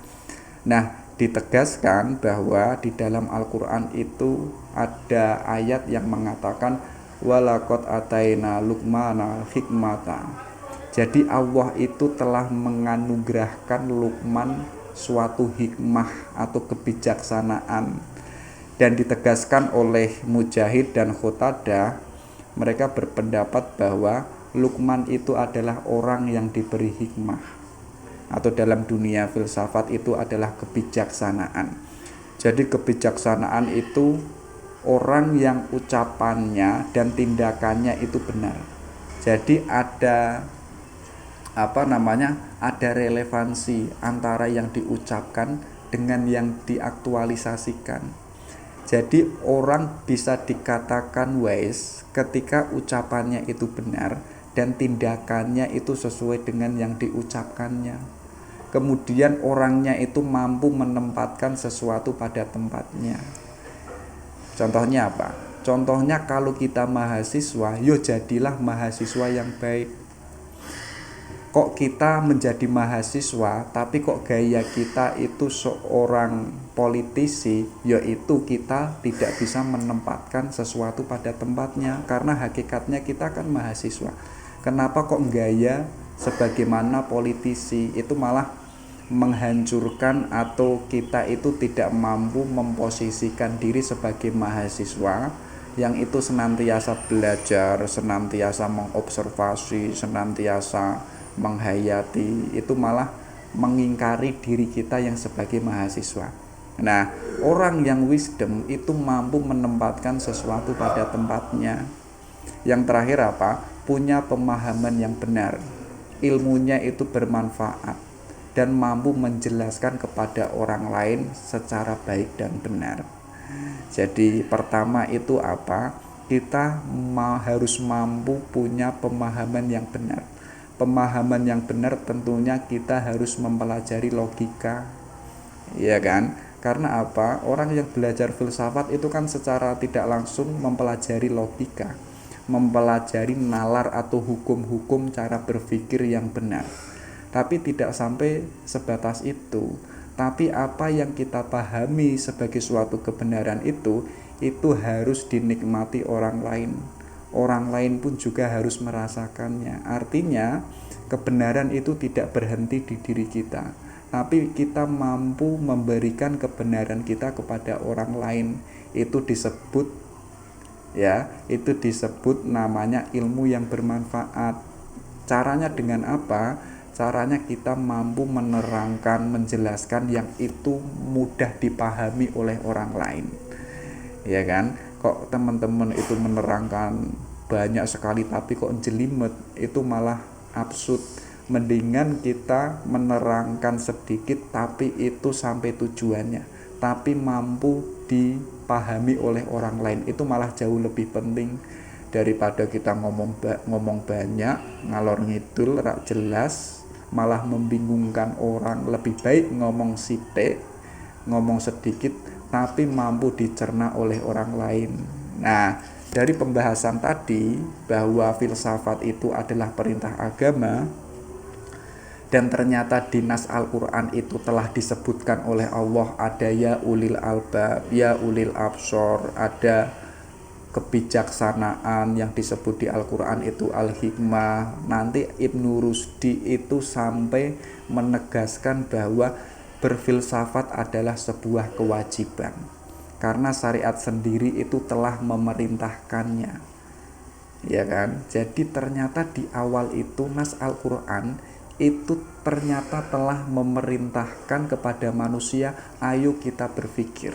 Nah, ditegaskan bahwa di dalam Al-Quran itu ada ayat yang mengatakan walaqad ataina Luqmana hikmata. Jadi Allah itu telah menganugerahkan Luqman suatu hikmah atau kebijaksanaan. Dan ditegaskan oleh Mujahid dan Qatadah, mereka berpendapat bahwa Luqman itu adalah orang yang diberi hikmah, atau dalam dunia filsafat itu adalah kebijaksanaan. Jadi kebijaksanaan itu orang yang ucapannya dan tindakannya itu benar. Jadi ada ada relevansi antara yang diucapkan dengan yang diaktualisasikan. Jadi orang bisa dikatakan wise ketika ucapannya itu benar dan tindakannya itu sesuai dengan yang diucapkannya. Kemudian orangnya itu mampu menempatkan sesuatu pada tempatnya. Contohnya apa? Contohnya kalau kita mahasiswa, jadilah mahasiswa yang baik. Kok kita menjadi mahasiswa tapi kok gaya kita itu seorang politisi, yaitu kita tidak bisa menempatkan sesuatu pada tempatnya, karena hakikatnya kita kan mahasiswa. Kenapa kok gaya sebagaimana politisi itu malah menghancurkan, atau kita itu tidak mampu memposisikan diri sebagai mahasiswa yang itu senantiasa belajar, senantiasa mengobservasi, senantiasa menghayati, itu malah mengingkari diri kita yang sebagai mahasiswa. Nah, orang yang wisdom itu mampu menempatkan sesuatu pada tempatnya. Yang terakhir apa? Punya pemahaman yang benar. Ilmunya itu bermanfaat dan mampu menjelaskan kepada orang lain secara baik dan benar. Jadi pertama itu apa? Kita harus mampu punya pemahaman yang benar. Pemahaman yang benar tentunya kita harus mempelajari logika, ya kan? Karena apa? Orang yang belajar filsafat itu kan secara tidak langsung mempelajari logika, mempelajari nalar atau hukum-hukum cara berpikir yang benar. Tapi tidak sampai sebatas itu. Tapi apa yang kita pahami sebagai suatu kebenaran itu harus dinikmati orang lain. Orang lain pun juga harus merasakannya. Artinya kebenaran itu tidak berhenti di diri kita, tapi kita mampu memberikan kebenaran kita kepada orang lain. Itu disebut namanya ilmu yang bermanfaat. Caranya dengan apa? Caranya kita mampu menerangkan, menjelaskan yang itu mudah dipahami oleh orang lain, ya kan? Kok teman-teman itu menerangkan banyak sekali tapi kok jelimet, itu malah absurd. Mendingan kita menerangkan sedikit tapi itu sampai tujuannya, tapi mampu dipahami oleh orang lain. Itu malah jauh lebih penting daripada kita ngomong banyak, ngalor ngidul, rak jelas, malah membingungkan orang. Lebih baik ngomong sithik, ngomong sedikit tapi mampu dicerna oleh orang lain. Nah, dari pembahasan tadi bahwa filsafat itu adalah perintah agama, dan ternyata di nas Al-Quran itu telah disebutkan oleh Allah, ada ya ulil albab, ya ulil absor, ada kebijaksanaan yang disebut di Al-Quran itu al-hikmah. Nanti Ibnu Rusdi itu sampai menegaskan bahwa berfilsafat adalah sebuah kewajiban, karena syariat sendiri itu telah memerintahkannya, ya kan? Jadi ternyata di awal itu nas Al-Quran itu ternyata telah memerintahkan kepada manusia, ayo kita berpikir.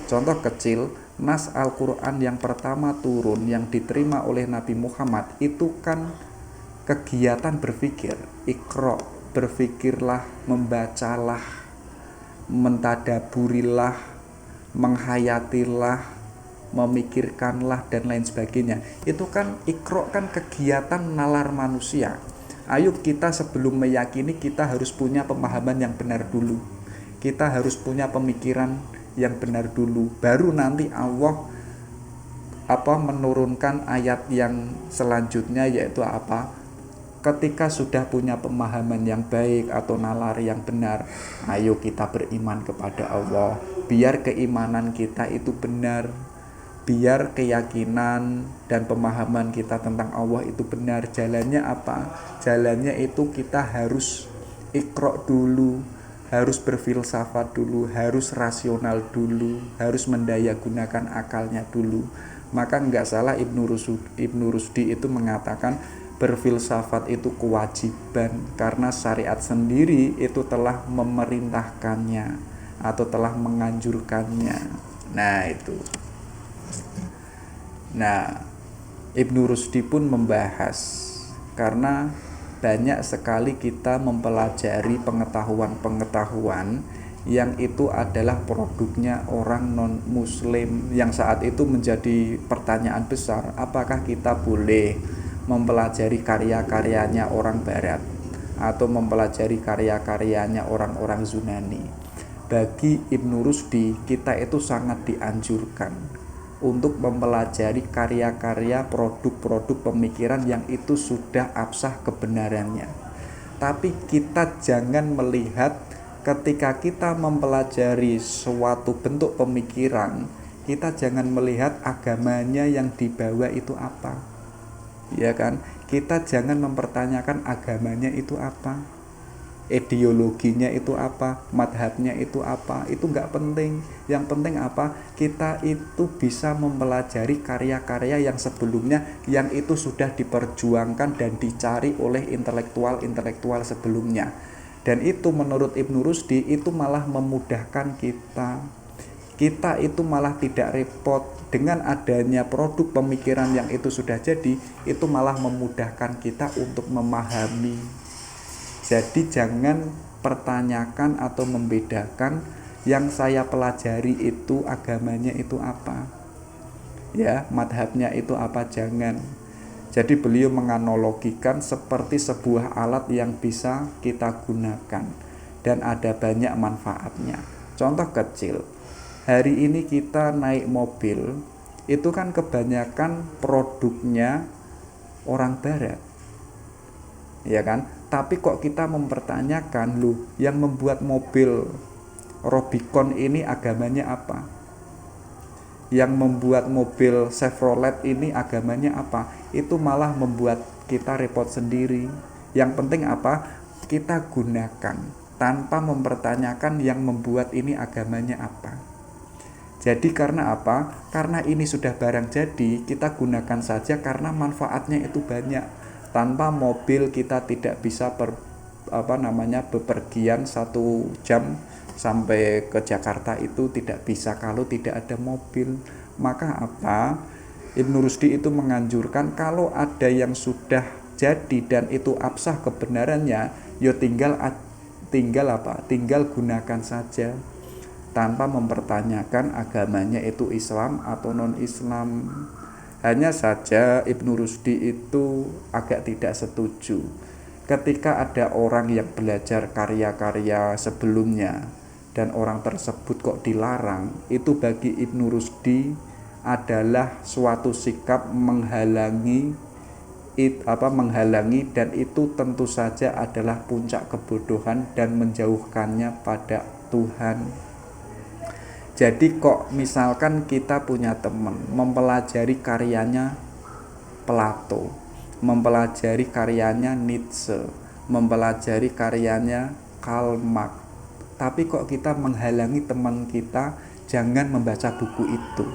Contoh kecil, nas Al-Quran yang pertama turun yang diterima oleh Nabi Muhammad itu kan kegiatan berpikir. Iqra, berpikirlah, membacalah, mentadaburilah, menghayatilah, memikirkanlah, dan lain sebagainya. Itu kan Iqra kan kegiatan nalar manusia. Ayo kita sebelum meyakini kita harus punya pemahaman yang benar dulu. Kita harus punya pemikiran yang benar dulu. Baru nanti Allah menurunkan ayat yang selanjutnya, yaitu apa? Ketika sudah punya pemahaman yang baik atau nalar yang benar, ayo kita beriman kepada Allah. Biar keimanan kita itu benar, biar keyakinan dan pemahaman kita tentang Allah itu benar. Jalannya apa? Jalannya itu kita harus Iqra dulu, harus berfilsafat dulu, harus rasional dulu, harus mendayagunakan akalnya dulu. Maka enggak salah Ibnu Rusdi itu mengatakan berfilsafat itu kewajiban karena syariat sendiri itu telah memerintahkannya atau telah menganjurkannya. Nah itu. Nah, Ibnu Rusdi pun membahas karena banyak sekali kita mempelajari pengetahuan-pengetahuan yang itu adalah produknya orang non-muslim, yang saat itu menjadi pertanyaan besar, apakah kita boleh mempelajari karya-karyanya orang barat atau mempelajari karya-karyanya orang-orang Yunani. Bagi Ibnu Rusdi, kita itu sangat dianjurkan untuk mempelajari karya-karya produk-produk pemikiran yang itu sudah absah kebenarannya. Tapi kita jangan melihat ketika kita mempelajari suatu bentuk pemikiran, kita jangan melihat agamanya yang dibawa itu apa. Ya kan? Kita jangan mempertanyakan agamanya itu apa, ideologinya itu apa, madhabnya itu apa. Itu enggak penting. Yang penting apa? Kita itu bisa mempelajari karya-karya yang sebelumnya, yang itu sudah diperjuangkan dan dicari oleh intelektual-intelektual sebelumnya. Dan itu menurut Ibnu Rusdi itu malah memudahkan kita. Kita itu malah tidak repot dengan adanya produk pemikiran yang itu sudah jadi, itu malah memudahkan kita untuk memahami. Jadi jangan pertanyakan atau membedakan yang saya pelajari itu agamanya itu apa, ya, madhabnya itu apa, jangan. Jadi beliau menganalogikan seperti sebuah alat yang bisa kita gunakan dan ada banyak manfaatnya. Contoh kecil, hari ini kita naik mobil, itu kan kebanyakan produknya orang barat, ya kan? Tapi kok kita mempertanyakan, loh, yang membuat mobil Rubicon ini agamanya apa? Yang membuat mobil Chevrolet ini agamanya apa? Itu malah membuat kita repot sendiri. Yang penting apa? Kita gunakan tanpa mempertanyakan yang membuat ini agamanya apa. Jadi karena apa? Karena ini sudah barang jadi, kita gunakan saja karena manfaatnya itu banyak. Tanpa mobil kita tidak bisa bepergian 1 jam sampai ke Jakarta, itu tidak bisa kalau tidak ada mobil. Maka apa? Ibnu Rusdi itu menganjurkan kalau ada yang sudah jadi dan itu absah kebenarannya, ya tinggal gunakan saja tanpa mempertanyakan agamanya itu Islam atau non-Islam. Hanya saja Ibnu Rusdi itu agak tidak setuju ketika ada orang yang belajar karya-karya sebelumnya dan orang tersebut kok dilarang. Itu bagi Ibnu Rusdi adalah suatu sikap menghalangi dan itu tentu saja adalah puncak kebodohan dan menjauhkannya pada Tuhan. Jadi kok misalkan kita punya teman mempelajari karyanya Plato, mempelajari karyanya Nietzsche, mempelajari karyanya Karl Marx, tapi kok kita menghalangi teman kita jangan membaca buku itu.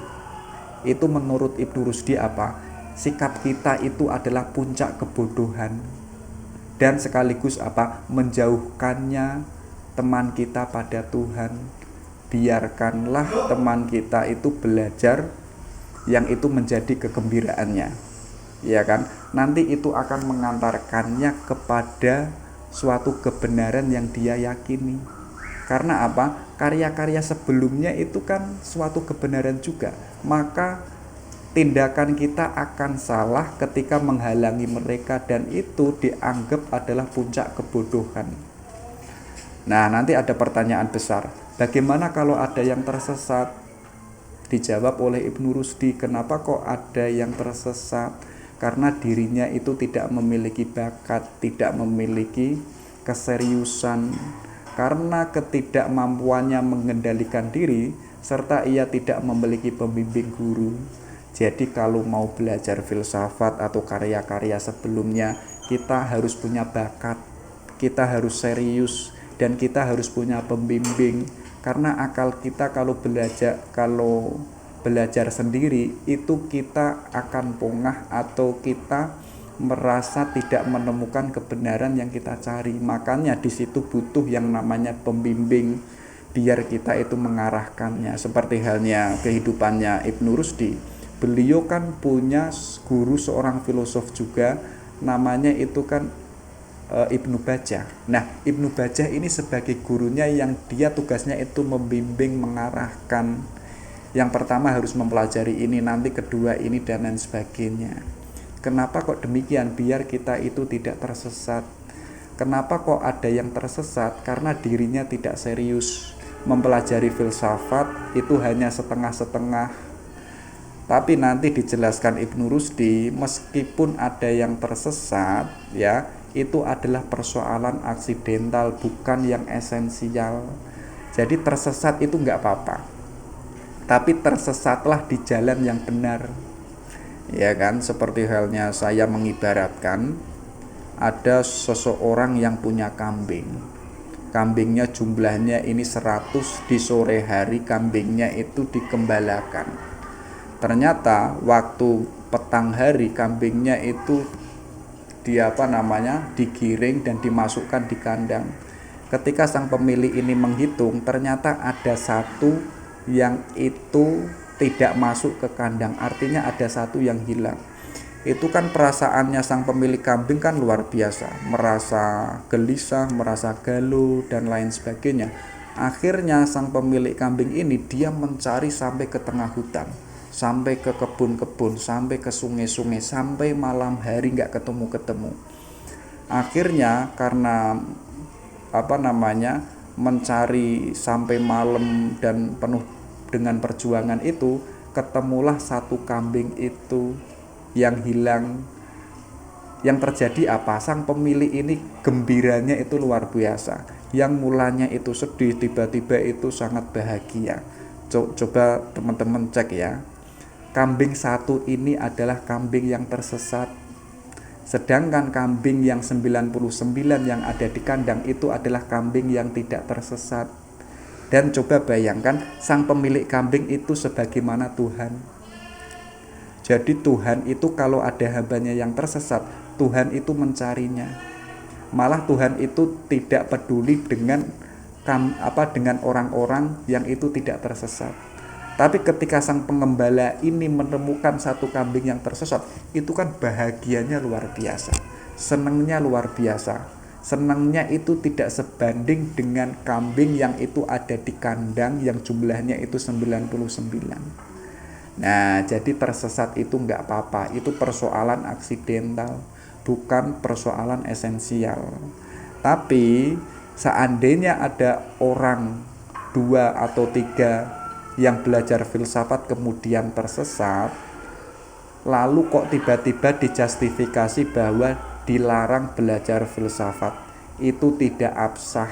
Itu menurut Ibnu Rusdi apa? Sikap kita itu adalah puncak kebodohan dan sekaligus apa? Menjauhkannya teman kita pada Tuhan. biarkanlah teman kita itu belajar yang itu menjadi kegembiraannya, ya kan? Nanti itu akan mengantarkannya kepada suatu kebenaran yang dia yakini. Karena apa? Karya-karya sebelumnya itu kan suatu kebenaran juga. Maka tindakan kita akan salah ketika menghalangi mereka, dan itu dianggap adalah puncak kebodohan. Nah, nanti ada pertanyaan besar. Bagaimana kalau ada yang tersesat? Dijawab oleh Ibnu Rusdi, kenapa kok ada yang tersesat? Karena dirinya itu tidak memiliki bakat, tidak memiliki keseriusan, karena ketidakmampuannya mengendalikan diri, serta ia tidak memiliki pembimbing guru. Jadi kalau mau belajar filsafat atau karya-karya sebelumnya, kita harus punya bakat, kita harus serius, dan kita harus punya pembimbing. Karena akal kita kalau belajar sendiri itu kita akan pongah atau kita merasa tidak menemukan kebenaran yang kita cari. Makanya di situ butuh yang namanya pembimbing biar kita itu mengarahkannya. Seperti halnya kehidupannya Ibnu Rusdi. Beliau kan punya guru seorang filosof juga, namanya itu kan Ibnu Bajjah. Nah, Ibnu Bajjah ini sebagai gurunya yang dia tugasnya itu membimbing, mengarahkan. Yang pertama harus mempelajari ini, nanti kedua ini, dan lain sebagainya. Kenapa kok demikian? Biar kita itu tidak tersesat. Kenapa kok ada yang tersesat? Karena dirinya tidak serius. Mempelajari filsafat itu hanya setengah-setengah. Tapi nanti dijelaskan Ibnu Rusdi, meskipun ada yang tersesat, ya, itu adalah persoalan aksidental, bukan yang esensial. Jadi tersesat itu enggak apa-apa, tapi tersesatlah di jalan yang benar, ya kan? Seperti halnya saya mengibaratkan ada seseorang yang punya kambing. Kambingnya jumlahnya ini 100, di sore hari kambingnya itu dikembalakan. Ternyata waktu petang hari kambingnya itu digiring dan dimasukkan di kandang. Ketika sang pemilik ini menghitung, ternyata ada satu yang itu tidak masuk ke kandang, artinya ada satu yang hilang. Itu kan perasaannya sang pemilik kambing kan luar biasa, merasa gelisah, merasa galau, dan lain sebagainya. Akhirnya sang pemilik kambing ini dia mencari sampai ke tengah hutan, sampai ke kebun-kebun, sampai ke sungai-sungai, sampai malam hari nggak ketemu-ketemu. Akhirnya karena mencari sampai malam dan penuh dengan perjuangan itu, ketemulah satu kambing itu yang hilang. Yang terjadi apa? Sang pemilik ini gembiranya itu luar biasa. Yang mulanya itu sedih, tiba-tiba itu sangat bahagia. Coba teman-teman cek ya. Kambing satu ini adalah kambing yang tersesat. Sedangkan kambing yang 99 yang ada di kandang itu adalah kambing yang tidak tersesat. Dan coba bayangkan, sang pemilik kambing itu sebagaimana Tuhan. Jadi Tuhan itu kalau ada hambanya yang tersesat, Tuhan itu mencarinya. Malah Tuhan itu tidak peduli dengan orang-orang yang itu tidak tersesat. Tapi ketika sang pengembala ini menemukan satu kambing yang tersesat, itu kan bahagianya luar biasa, senangnya luar biasa. Senangnya itu tidak sebanding dengan kambing yang itu ada di kandang yang jumlahnya itu 99. Nah, jadi tersesat itu enggak apa-apa, itu persoalan aksidental, bukan persoalan esensial. Tapi seandainya ada orang 2 atau 3 yang belajar filsafat kemudian tersesat, lalu kok tiba-tiba dijustifikasi bahwa dilarang belajar filsafat, itu tidak absah.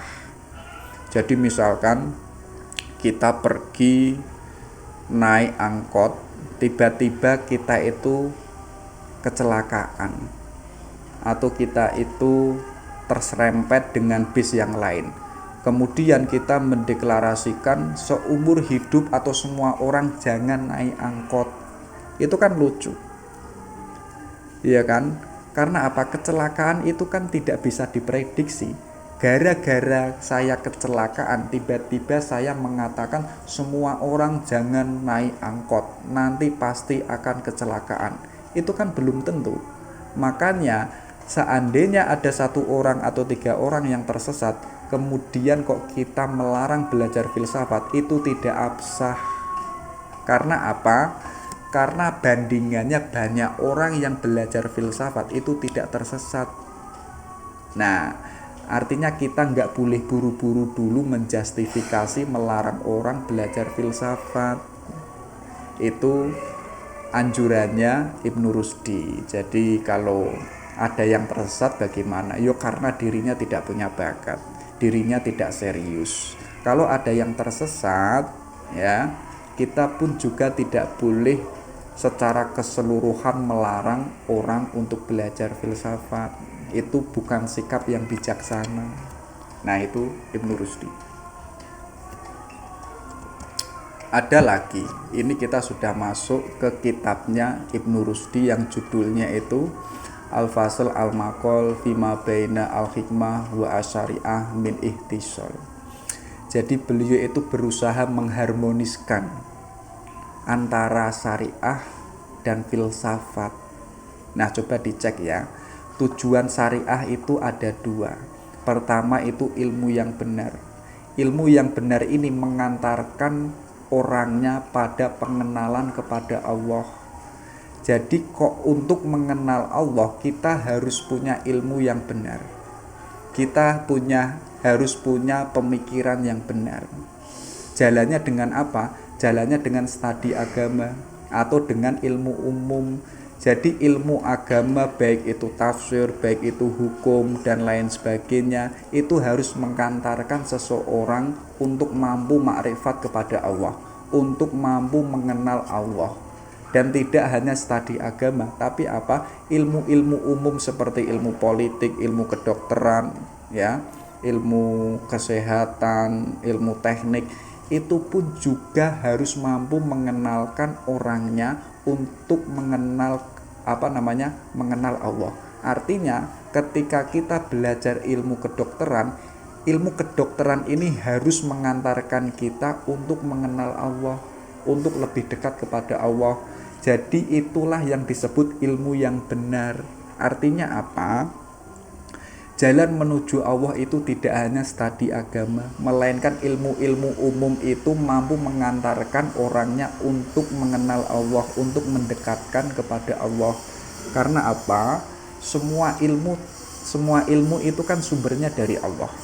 Jadi misalkan kita pergi naik angkot, tiba-tiba kita itu kecelakaan, atau kita itu terserempet dengan bis yang lain. Kemudian kita mendeklarasikan seumur hidup atau semua orang jangan naik angkot. Itu kan lucu, iya kan? Karena apa? Kecelakaan itu kan tidak bisa diprediksi. Gara-gara saya kecelakaan, tiba-tiba saya mengatakan semua orang jangan naik angkot, nanti pasti akan kecelakaan. Itu kan belum tentu. Makanya seandainya ada 1 orang atau 3 orang yang tersesat, kemudian kok kita melarang belajar filsafat, itu tidak absah. Karena apa? Karena bandingannya banyak orang yang belajar filsafat itu tidak tersesat. Nah, artinya kita nggak boleh buru-buru dulu menjustifikasi melarang orang belajar filsafat. Itu anjurannya Ibnu Rusdi. Jadi kalau ada yang tersesat bagaimana? Yo karena dirinya tidak punya bakat, dirinya tidak serius. Kalau ada yang tersesat, ya kita pun juga tidak boleh secara keseluruhan melarang orang untuk belajar filsafat. Itu bukan sikap yang bijaksana. Nah, itu Ibnu Rusdi. Ada lagi, ini kita sudah masuk ke kitabnya Ibnu Rusdi yang judulnya itu Al-Fasl Al-Maqal Fima Baina Al-Hikmah wa Asyari'ah min Ihtisal. Jadi beliau itu berusaha mengharmoniskan antara syariah dan filsafat. Nah, coba dicek ya. Tujuan syariah itu ada 2. Pertama itu ilmu yang benar. Ilmu yang benar ini mengantarkan orangnya pada pengenalan kepada Allah. Jadi kok untuk mengenal Allah kita harus punya ilmu yang benar. Kita harus punya pemikiran yang benar. Jalannya dengan apa? Jalannya dengan studi agama atau dengan ilmu umum. Jadi ilmu agama baik itu tafsir, baik itu hukum dan lain sebagainya, itu harus mengantarkan seseorang untuk mampu makrifat kepada Allah, untuk mampu mengenal Allah. Dan tidak hanya studi agama, tapi apa? Ilmu-ilmu umum seperti ilmu politik, ilmu kedokteran, ya, ilmu kesehatan, ilmu teknik, itu pun juga harus mampu mengenalkan orangnya untuk mengenal mengenal Allah. Artinya ketika kita belajar ilmu kedokteran ini harus mengantarkan kita untuk mengenal Allah, untuk lebih dekat kepada Allah. Jadi itulah yang disebut ilmu yang benar. Artinya apa? Jalan menuju Allah itu tidak hanya studi agama, melainkan ilmu-ilmu umum itu mampu mengantarkan orangnya untuk mengenal Allah, untuk mendekatkan kepada Allah. Karena apa? Semua ilmu itu kan sumbernya dari Allah.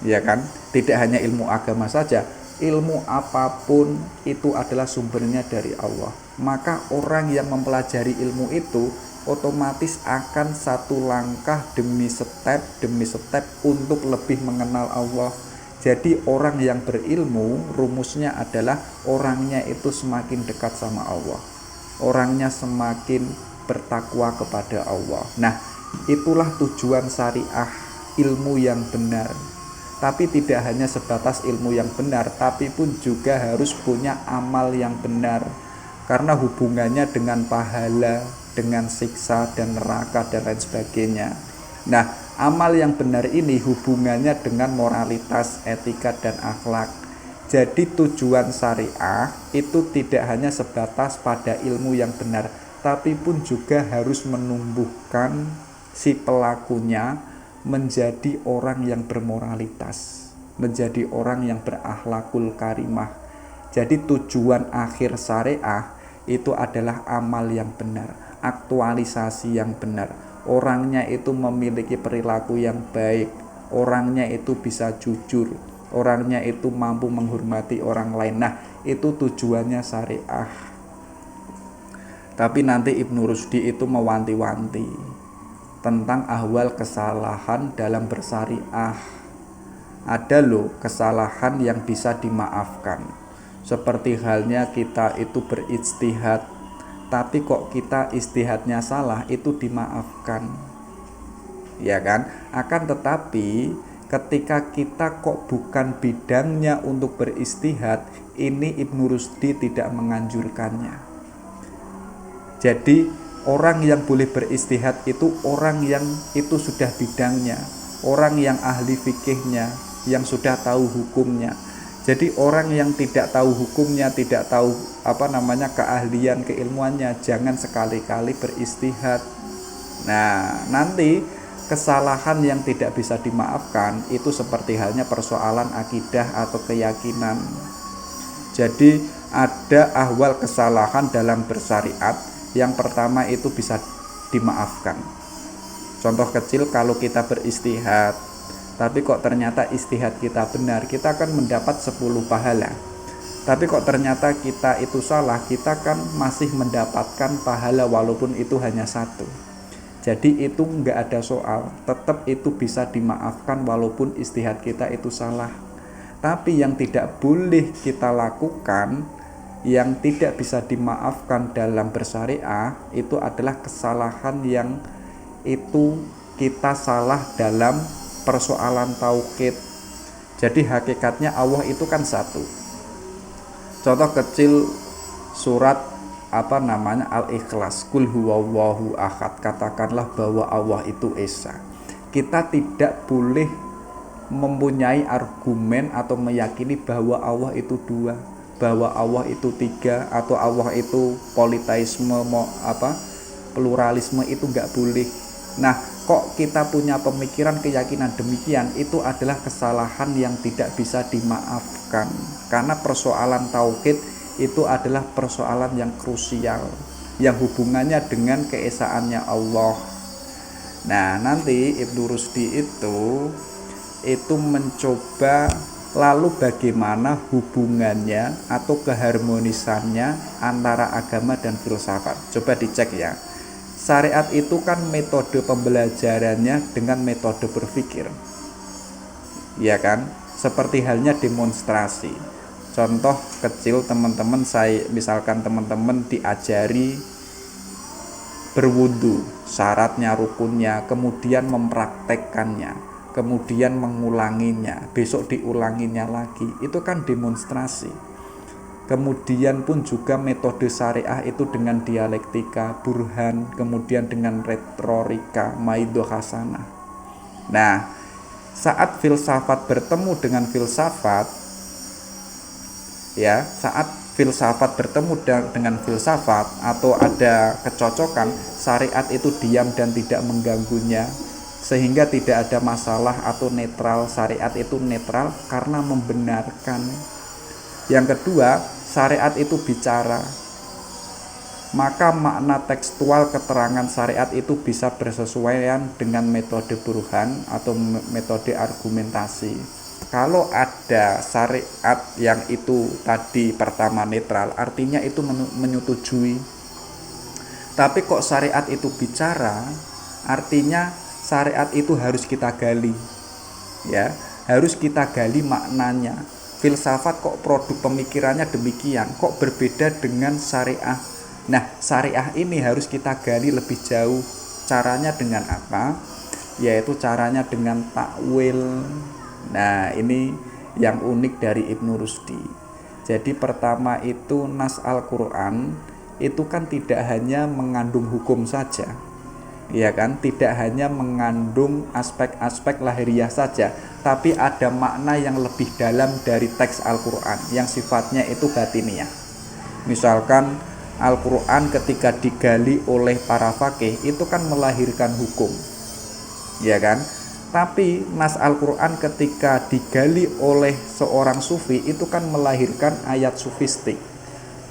Ya kan? Tidak hanya ilmu agama saja, ilmu apapun itu adalah sumbernya dari Allah. Maka orang yang mempelajari ilmu itu otomatis akan satu langkah demi step untuk lebih mengenal Allah. Jadi orang yang berilmu rumusnya adalah orangnya itu semakin dekat sama Allah, orangnya semakin bertakwa kepada Allah. Nah, itulah tujuan syariah, ilmu yang benar. Tapi tidak hanya sebatas ilmu yang benar, tapi pun juga harus punya amal yang benar. Karena hubungannya dengan pahala, dengan siksa dan neraka dan lain sebagainya. Nah, amal yang benar ini hubungannya dengan moralitas, etika dan akhlak. Jadi tujuan syariah itu tidak hanya sebatas pada ilmu yang benar, tapi pun juga harus menumbuhkan si pelakunya menjadi orang yang bermoralitas, menjadi orang yang berakhlakul karimah. Jadi tujuan akhir syariah itu adalah amal yang benar, aktualisasi yang benar. Orangnya itu memiliki perilaku yang baik, orangnya itu bisa jujur, orangnya itu mampu menghormati orang lain. Nah, itu tujuannya syariah. Tapi nanti Ibnu Rusdi itu mewanti-wanti tentang ahwal kesalahan dalam bersyariah. Ada loh kesalahan yang bisa dimaafkan. Seperti halnya kita itu berijtihad, tapi kok kita ijtihadnya salah, itu dimaafkan. Ya kan? Akan tetapi ketika kita kok bukan bidangnya untuk berijtihad, ini Ibnu Rusdi tidak menganjurkannya. Jadi orang yang boleh berijtihad itu orang yang itu sudah bidangnya. orang yang ahli fikihnya, yang sudah tahu hukumnya. Jadi orang yang tidak tahu hukumnya, tidak tahu keahlian keilmuannya, jangan sekali-kali beristihad. Nah, nanti kesalahan yang tidak bisa dimaafkan itu seperti halnya persoalan akidah atau keyakinan. Jadi ada ahwal kesalahan dalam bersyariat. Yang pertama itu bisa dimaafkan. Contoh kecil, kalau kita beristihad tapi kok ternyata istihad kita benar, kita akan mendapat 10 pahala. Tapi kok ternyata kita itu salah, kita kan masih mendapatkan pahala walaupun itu hanya 1. Jadi itu enggak ada soal, tetap itu bisa dimaafkan walaupun istihad kita itu salah. Tapi yang tidak boleh kita lakukan, yang tidak bisa dimaafkan dalam bersyariah, itu adalah kesalahan yang itu kita salah dalam persoalan tauhid. Jadi hakikatnya Allah itu kan satu. Contoh kecil surat Al-Ikhlas, Qul huwallahu ahad, katakanlah bahwa Allah itu esa. Kita tidak boleh mempunyai argumen atau meyakini bahwa Allah itu 2, bahwa Allah itu 3, atau Allah itu politeisme, pluralisme, itu enggak boleh. Nah, kok kita punya pemikiran keyakinan demikian, itu adalah kesalahan yang tidak bisa dimaafkan. Karena persoalan tauhid itu adalah persoalan yang krusial, yang hubungannya dengan keesaannya Allah. Nah, nanti Ibnu Rusdi itu mencoba lalu bagaimana hubungannya atau keharmonisannya antara agama dan filsafat. Coba dicek ya. Syariat itu kan metode pembelajarannya dengan metode berpikir, ya kan? Seperti halnya demonstrasi. Contoh kecil, misalkan teman-teman diajari berwudu, syaratnya, rukunnya, kemudian mempraktekkannya, kemudian mengulanginya, besok diulanginya lagi, itu kan demonstrasi. Kemudian pun juga metode syariah itu dengan dialektika, burhan, kemudian dengan retorika, maido hasanah. Nah, saat filsafat bertemu dengan filsafat, ya, saat filsafat bertemu dengan filsafat atau ada kecocokan, syariat itu diam dan tidak mengganggunya, sehingga tidak ada masalah atau netral. Syariat itu netral karena membenarkan. Yang kedua, syariat itu bicara, maka makna tekstual keterangan syariat itu bisa bersesuaian dengan metode burhan atau metode argumentasi. Kalau ada syariat yang itu tadi pertama netral, artinya itu menyetujui. Tapi kok syariat itu bicara, artinya syariat itu harus kita gali, ya, harus kita gali maknanya. Filsafat kok produk pemikirannya demikian, kok berbeda dengan syariah. Nah, syariah ini harus kita gali lebih jauh. Caranya dengan apa? Yaitu caranya dengan takwil. Nah, ini yang unik dari Ibnu Rusdi. Jadi pertama itu nas Al-Quran itu kan tidak hanya mengandung hukum saja, ya kan, tidak hanya mengandung aspek-aspek lahiriah saja, tapi ada makna yang lebih dalam dari teks Al-Quran yang sifatnya itu batiniah. Misalkan Al-Quran ketika digali oleh para fakih itu kan melahirkan hukum, ya kan. Tapi nas Al-Quran ketika digali oleh seorang sufi itu kan melahirkan ayat sufistik.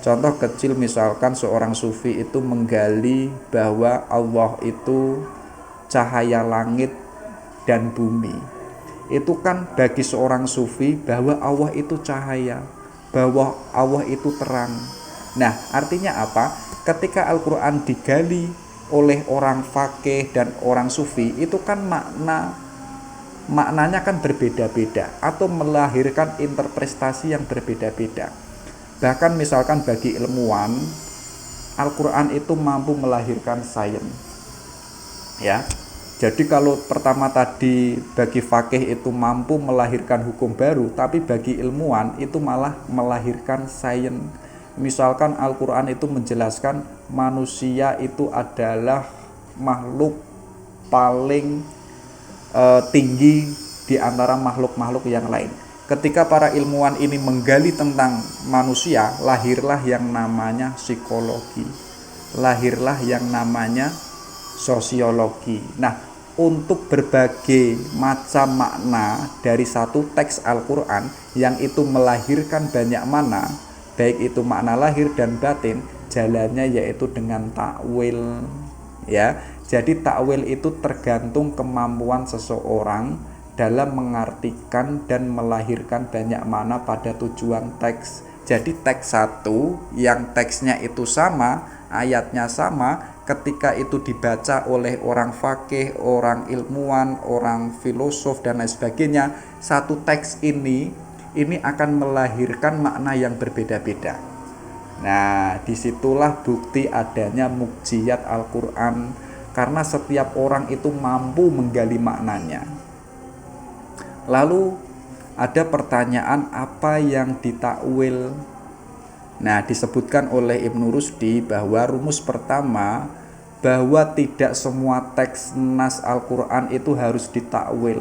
Contoh kecil, misalkan seorang sufi itu menggali bahwa Allah itu cahaya langit dan bumi. Itu kan bagi seorang sufi bahwa Allah itu cahaya, bahwa Allah itu terang. Nah, artinya apa? Ketika Al-Quran digali oleh orang fakih dan orang sufi, itu kan maknanya kan berbeda-beda atau melahirkan interpretasi yang berbeda-beda. Bahkan misalkan bagi ilmuwan, Al-Quran itu mampu melahirkan sains, ya. Jadi kalau pertama tadi bagi fakih itu mampu melahirkan hukum baru, tapi bagi ilmuwan itu malah melahirkan sains. Misalkan Al-Quran itu menjelaskan manusia itu adalah makhluk paling tinggi di antara makhluk-makhluk yang lain. Ketika para ilmuwan ini menggali tentang manusia, lahirlah yang namanya psikologi, lahirlah yang namanya sosiologi. Nah, untuk berbagai macam makna dari satu teks Al-Quran yang itu melahirkan banyak makna, baik itu makna lahir dan batin, jalannya yaitu dengan takwil, ya. Jadi takwil itu tergantung kemampuan seseorang dalam mengartikan dan melahirkan banyak makna pada tujuan teks. Jadi teks satu yang teksnya itu sama, ayatnya sama, ketika itu dibaca oleh orang fakih, orang ilmuwan, orang filosof dan lain sebagainya, satu teks ini akan melahirkan makna yang berbeda-beda. Nah, disitulah bukti adanya mukjizat Al-Quran, karena setiap orang itu mampu menggali maknanya. Lalu ada pertanyaan, apa yang ditakwil? Nah, disebutkan oleh Ibnu Rusdi bahwa rumus pertama, bahwa tidak semua teks nas Al-Quran itu harus ditakwil.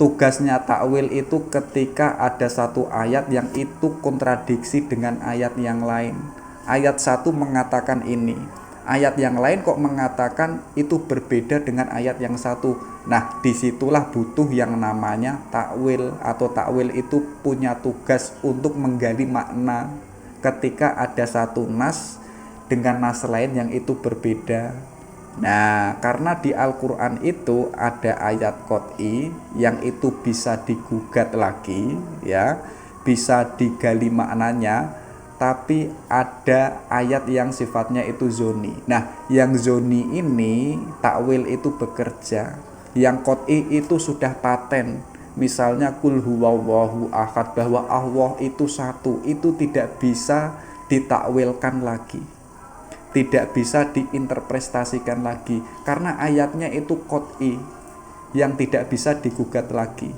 Tugasnya takwil itu ketika ada satu ayat yang itu kontradiksi dengan ayat yang lain. Ayat satu mengatakan ini, ayat yang lain kok mengatakan itu berbeda dengan ayat yang satu. Nah, disitulah butuh yang namanya takwil, atau takwil itu punya tugas untuk menggali makna ketika ada satu nas dengan nas lain yang itu berbeda. Nah, karena di Al-Quran itu ada ayat qot'i yang itu bisa digugat lagi, ya, bisa digali maknanya, tapi ada ayat yang sifatnya itu zoni. Nah, yang zoni ini takwil itu bekerja. Yang qot'i itu sudah paten. Misalnya kul huwallahu ahad, bahwa Allah itu satu, itu tidak bisa ditakwilkan lagi, tidak bisa diinterpretasikan lagi, karena ayatnya itu qot'i yang tidak bisa digugat lagi.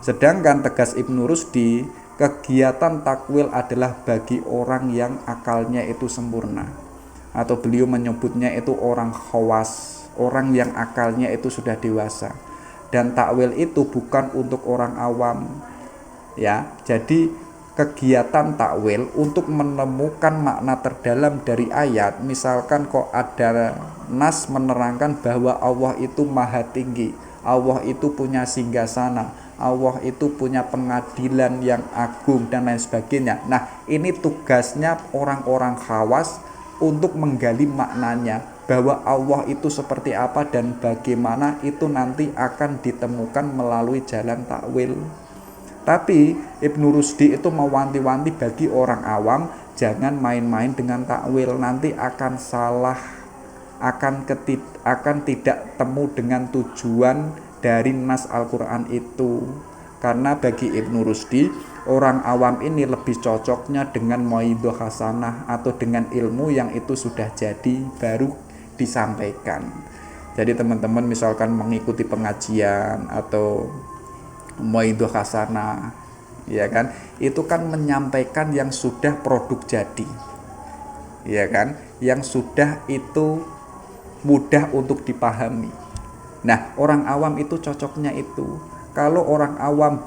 Sedangkan tegas Ibnu Rusdi, kegiatan takwil adalah bagi orang yang akalnya itu sempurna, atau beliau menyebutnya itu orang khawas, orang yang akalnya itu sudah dewasa. Dan takwil itu bukan untuk orang awam, ya. Jadi kegiatan takwil untuk menemukan makna terdalam dari ayat, misalkan kok ada nas menerangkan bahwa Allah itu maha tinggi, Allah itu punya singgasana, Allah itu punya pengadilan yang agung dan lain sebagainya. Nah, ini tugasnya orang-orang khawas untuk menggali maknanya, bahwa Allah itu seperti apa dan bagaimana, itu nanti akan ditemukan melalui jalan takwil. Tapi Ibnu Rusdi itu mewanti-wanti bagi orang awam, jangan main-main dengan takwil, nanti akan salah, akan tidak temu dengan tujuan dari nas Al-Quran itu. Karena bagi Ibnu Rusdi, orang awam ini lebih cocoknya dengan mauidhah hasanah, atau dengan ilmu yang itu sudah jadi baru disampaikan. Jadi teman-teman misalkan mengikuti pengajian atau mauidhah hasanah, ya kan, itu kan menyampaikan yang sudah produk jadi, ya kan, yang sudah itu mudah untuk dipahami. Nah, orang awam itu cocoknya itu. Kalau orang awam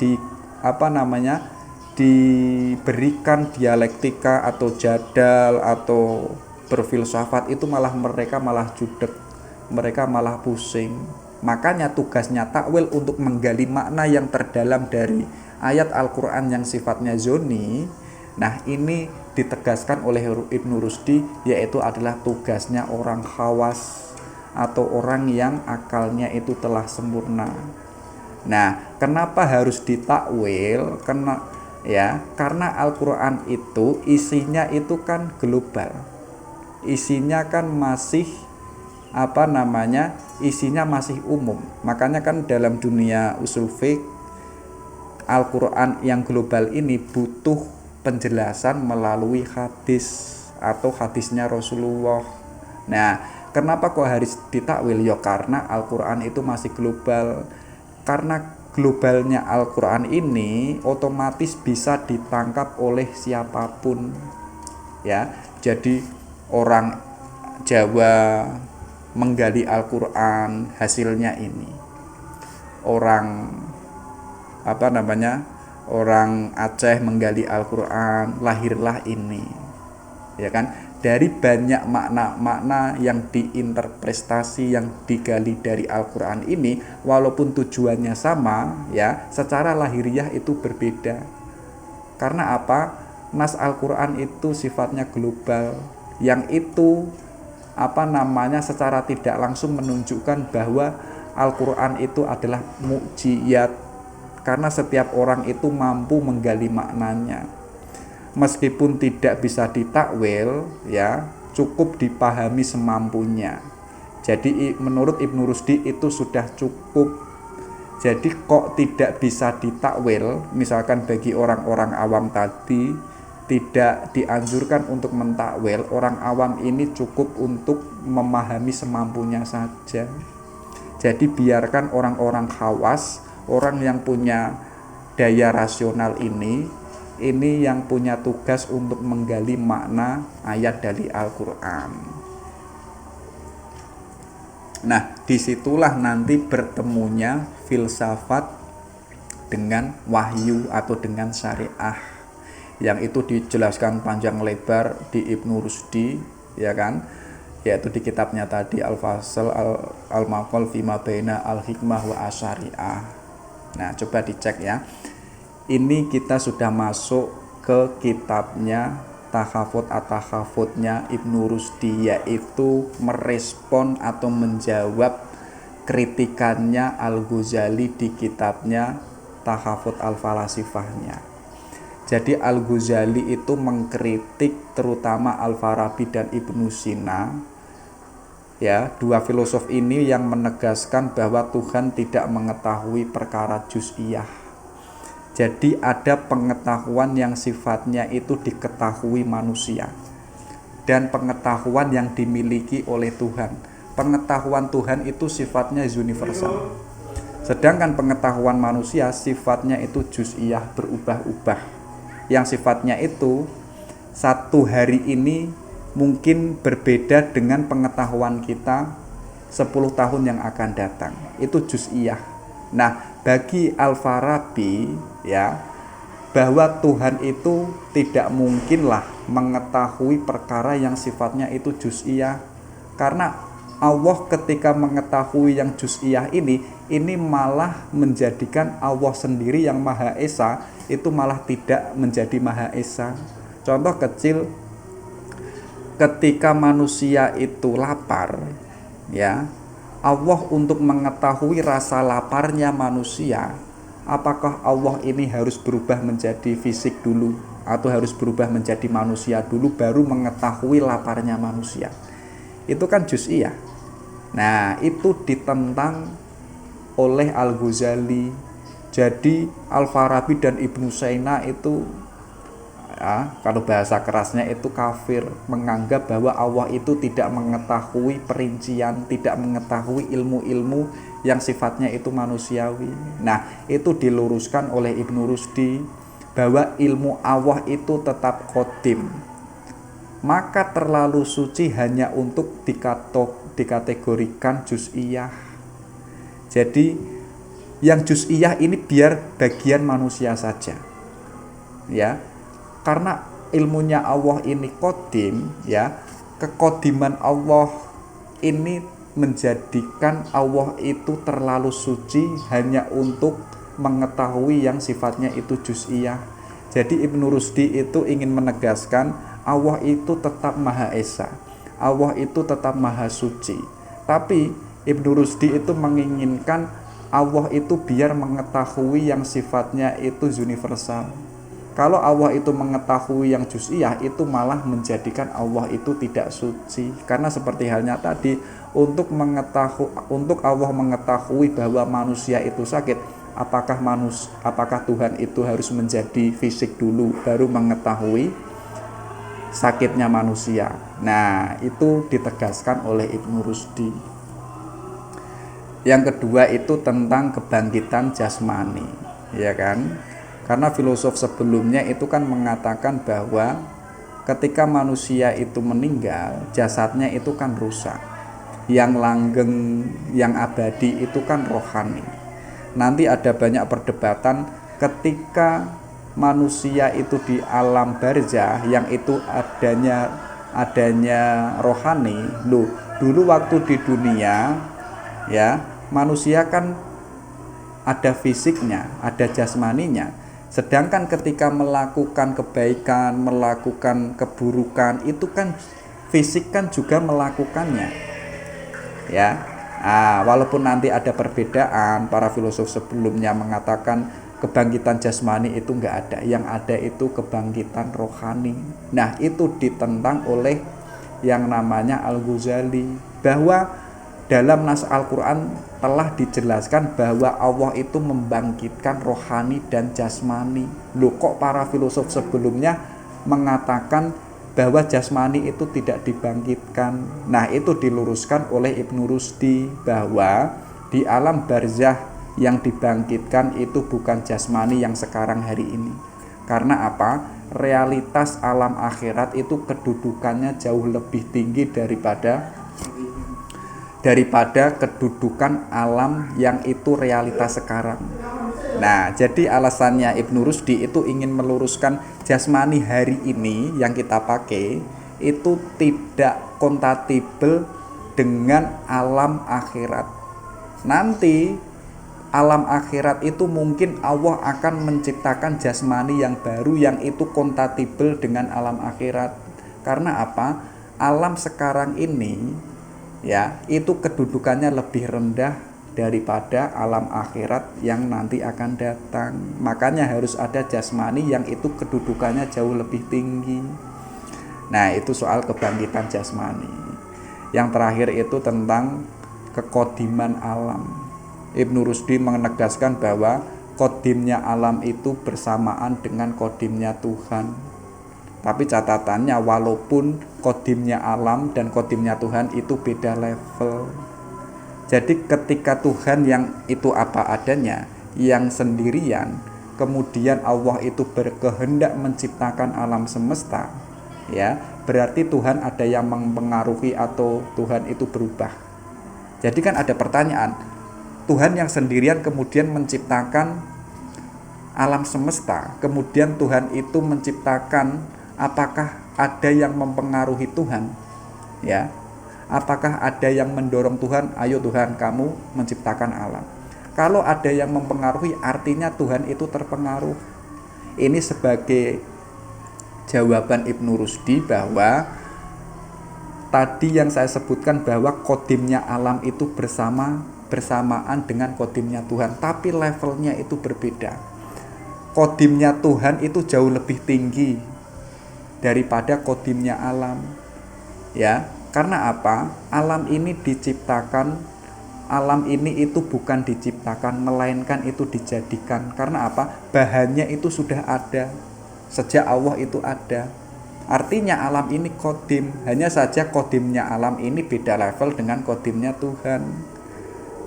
diberikan dialektika atau jadal atau berfilsafat, itu mereka malah judek, mereka malah pusing. Makanya tugasnya takwil untuk menggali makna yang terdalam dari ayat Al-Quran yang sifatnya zoni. Nah, ini ditegaskan oleh Ibnu Rusdi, yaitu adalah tugasnya orang khawas atau orang yang akalnya itu telah sempurna. Nah, kenapa harus ditakwil? Karena Al-Quran itu isinya itu kan global, isinya kan masih isinya masih umum. Makanya kan dalam dunia usul fiqh, Al-Quran yang global ini butuh penjelasan melalui hadis atau hadisnya Rasulullah. Nah, kenapa kok harus ditakwil? Ya karena Al-Quran itu masih global. Karena globalnya Al-Quran ini otomatis bisa ditangkap oleh siapapun, ya. Jadi orang Jawa menggali Al-Quran, hasilnya ini. orang orang Aceh menggali Al-Quran, lahirlah ini, ya kan? Dari banyak makna-makna yang diinterpretasi, yang digali dari Al-Quran ini, walaupun tujuannya sama, ya, secara lahiriah itu berbeda. Karena apa? Nas Al-Quran itu sifatnya global, yang itu secara tidak langsung menunjukkan bahwa Al-Quran itu adalah mukjizat, karena setiap orang itu mampu menggali maknanya. Meskipun tidak bisa ditakwil, ya, cukup dipahami semampunya. Jadi menurut Ibnu Rusdi itu sudah cukup. Jadi kok tidak bisa ditakwil, misalkan bagi orang-orang awam tadi tidak dianjurkan untuk mentakwil. Orang awam ini cukup untuk memahami semampunya saja. Jadi biarkan orang-orang khawas, orang yang punya daya rasional ini yang punya tugas untuk menggali makna ayat dari Al-Quran. Nah, disitulah nanti bertemunya filsafat dengan wahyu atau dengan syariah, yang itu dijelaskan panjang lebar di Ibnu Rusdi, ya kan, yaitu di kitabnya tadi Al-Fasl Al-Maqal Fima Baina Al-Hikmah wa Asyariah. Nah, coba dicek ya. Ini kita sudah masuk ke kitabnya Takhafut At-Takhafutnya Ibnu Rusdi, yaitu merespon atau menjawab kritikannya Al-Ghazali di kitabnya Takhafut Al-Falasifahnya. Jadi Al-Ghazali itu mengkritik terutama Al-Farabi dan Ibnu Sina, ya, dua filosof ini yang menegaskan bahwa Tuhan tidak mengetahui perkara juz'iyah. Jadi ada pengetahuan yang sifatnya itu diketahui manusia, dan pengetahuan yang dimiliki oleh Tuhan. Pengetahuan Tuhan itu sifatnya universal, sedangkan pengetahuan manusia sifatnya itu juz'iyah, berubah-ubah, yang sifatnya itu satu hari ini mungkin berbeda dengan pengetahuan kita 10 tahun yang akan datang. Itu juz'iyah. Nah, bagi Al-Farabi, ya, bahwa Tuhan itu tidak mungkinlah mengetahui perkara yang sifatnya itu juz'iyah, karena Allah ketika mengetahui yang juz'iyah ini malah menjadikan Allah sendiri yang Maha Esa itu malah tidak menjadi Maha Esa. Contoh kecil, ketika manusia itu lapar, ya, Allah untuk mengetahui rasa laparnya manusia, apakah Allah ini harus berubah menjadi fisik dulu atau harus berubah menjadi manusia dulu baru mengetahui laparnya manusia? Itu kan juz'iyah. Nah, itu ditentang oleh Al-Ghazali. Jadi Al-Farabi dan Ibnu Sina itu, ya, kalau bahasa kerasnya itu kafir, menganggap bahwa Allah itu tidak mengetahui perincian, tidak mengetahui ilmu-ilmu yang sifatnya itu manusiawi. Nah, itu diluruskan oleh Ibnu Rusdi bahwa ilmu Allah itu tetap qadim, maka terlalu suci hanya untuk dikategorikan juz'iyah. Jadi yang juz'iyah ini biar bagian manusia saja, ya, karena ilmunya Allah ini qadim, ya, kekodiman Allah ini menjadikan Allah itu terlalu suci hanya untuk mengetahui yang sifatnya itu juz'iyah. Jadi Ibnu Rusdi itu ingin menegaskan Allah itu tetap Maha Esa, Allah itu tetap Maha Suci, tapi Ibnu Rusdi itu menginginkan Allah itu biar mengetahui yang sifatnya itu universal. Kalau Allah itu mengetahui yang juz'iyah, itu malah menjadikan Allah itu tidak suci. Karena seperti halnya tadi, untuk Allah mengetahui bahwa manusia itu sakit, apakah Tuhan itu harus menjadi fisik dulu baru mengetahui sakitnya manusia? Nah, itu ditegaskan oleh Ibnu Rusdi. Yang kedua itu tentang kebangkitan jasmani, ya kan? Karena filosof sebelumnya itu kan mengatakan bahwa ketika manusia itu meninggal, jasadnya itu kan rusak. Yang langgeng, yang abadi itu kan rohani. nanti ada banyak perdebatan ketika manusia itu di alam barzah yang itu adanya rohani. Loh, dulu waktu di dunia ya, manusia kan ada fisiknya, ada jasmaninya. Sedangkan ketika melakukan kebaikan, melakukan keburukan, itu kan fisik kan juga melakukannya. Ya. Walaupun nanti ada perbedaan, para filosof sebelumnya mengatakan kebangkitan jasmani itu enggak ada, yang ada itu kebangkitan rohani. Nah, itu ditentang oleh yang namanya Al-Ghazali, bahwa dalam nas Al-Quran telah dijelaskan bahwa Allah itu membangkitkan rohani dan jasmani. Loh, kok para filosof sebelumnya mengatakan bahwa jasmani itu tidak dibangkitkan? Nah, itu diluruskan oleh Ibnu Rusdi bahwa di alam barzah yang dibangkitkan itu bukan jasmani yang sekarang hari ini. Karena apa? Realitas alam akhirat itu kedudukannya jauh lebih tinggi daripada kedudukan alam yang itu realitas sekarang. Nah, jadi alasannya Ibnu Rusdi itu ingin meluruskan jasmani hari ini yang kita pakai itu tidak kompatibel dengan alam akhirat. Nanti alam akhirat itu mungkin Allah akan menciptakan jasmani yang baru yang itu kompatibel dengan alam akhirat. Karena apa? Alam sekarang ini ya, itu kedudukannya lebih rendah daripada alam akhirat yang nanti akan datang. Makanya harus ada jasmani yang itu kedudukannya jauh lebih tinggi. Nah, itu soal kebangkitan jasmani. Yang terakhir itu tentang kekodiman alam. Ibnu Rusdi menegaskan bahwa kodimnya alam itu bersamaan dengan kodimnya Tuhan. Tapi catatannya, walaupun kodimnya alam dan kodimnya Tuhan itu beda level. Jadi ketika Tuhan yang itu apa adanya, yang sendirian, kemudian Allah itu berkehendak menciptakan alam semesta, ya, berarti Tuhan ada yang mempengaruhi atau Tuhan itu berubah. Jadi kan ada pertanyaan, Tuhan yang sendirian kemudian menciptakan alam semesta, kemudian Tuhan itu menciptakan, apakah ada yang mempengaruhi Tuhan? Ya. Apakah ada yang mendorong Tuhan, ayo Tuhan kamu menciptakan alam? Kalau ada yang mempengaruhi, artinya Tuhan itu terpengaruh. Ini sebagai jawaban Ibnu Rusdi bahwa tadi yang saya sebutkan bahwa kodimnya alam itu bersamaan dengan kodimnya Tuhan, tapi levelnya itu berbeda. Kodimnya Tuhan itu jauh lebih tinggi daripada kodimnya alam. Ya. Karena apa? Alam ini diciptakan, alam ini itu bukan diciptakan, melainkan itu dijadikan. Karena apa? Bahannya itu sudah ada, sejak Allah itu ada. Artinya alam ini kodim, hanya saja kodimnya alam ini beda level dengan kodimnya Tuhan.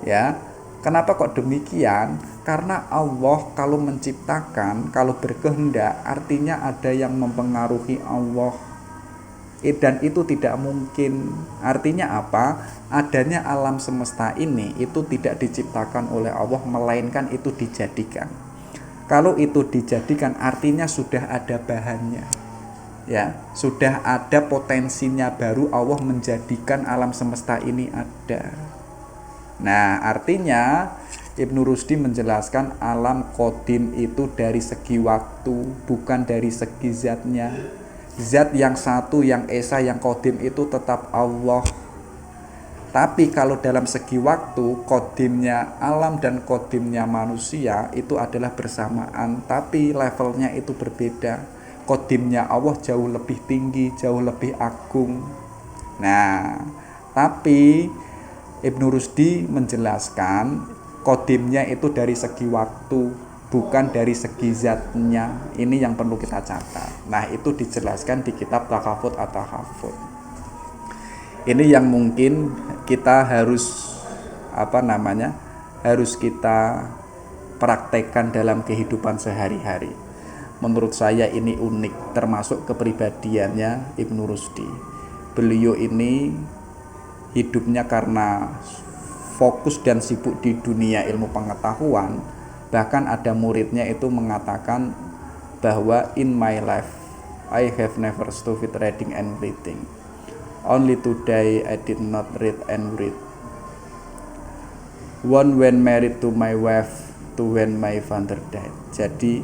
Ya, kenapa kok demikian? Karena Allah kalau menciptakan, kalau berkehendak, artinya ada yang mempengaruhi Allah. Dan itu tidak mungkin. Artinya apa? Adanya alam semesta ini itu tidak diciptakan oleh Allah, melainkan itu dijadikan. Kalau itu dijadikan, artinya sudah ada bahannya. Ya, sudah ada potensinya, baru Allah menjadikan alam semesta ini ada. Nah, artinya Ibnu Rusdi menjelaskan alam qadim itu dari segi waktu, bukan dari segi zatnya. Zat yang satu, yang esa, yang qadim itu tetap Allah. Tapi kalau dalam segi waktu, qadimnya alam dan qadimnya manusia itu adalah bersamaan, tapi levelnya itu berbeda. Qadimnya Allah jauh lebih tinggi, jauh lebih agung. Nah, tapi Ibnu Rusdi menjelaskan qadimnya itu dari segi waktu, bukan dari segi zatnya. Ini yang perlu kita catat. Nah, itu dijelaskan di kitab Takhafut at-Takhafut. Ini yang mungkin kita harus harus kita praktekkan dalam kehidupan sehari-hari. Menurut saya ini unik, termasuk kepribadiannya Ibnu Rusdi. Beliau ini hidupnya karena fokus dan sibuk di dunia ilmu pengetahuan. Bahkan ada muridnya itu mengatakan bahwa in my life I have never stopped reading and reading. Only today I did not read and read. One when married to my wife, two when my father died. Jadi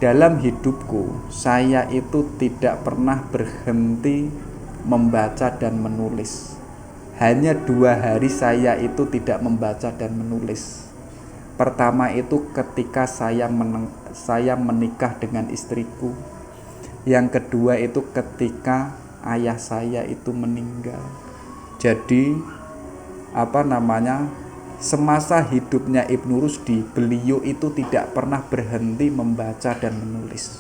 dalam hidupku saya itu tidak pernah berhenti membaca dan menulis. Hanya 2 hari saya itu tidak membaca dan menulis. Pertama itu ketika saya menikah dengan istriku. Yang kedua itu ketika ayah saya itu meninggal. Jadi semasa hidupnya Ibnu Rusdi, beliau itu tidak pernah berhenti membaca dan menulis.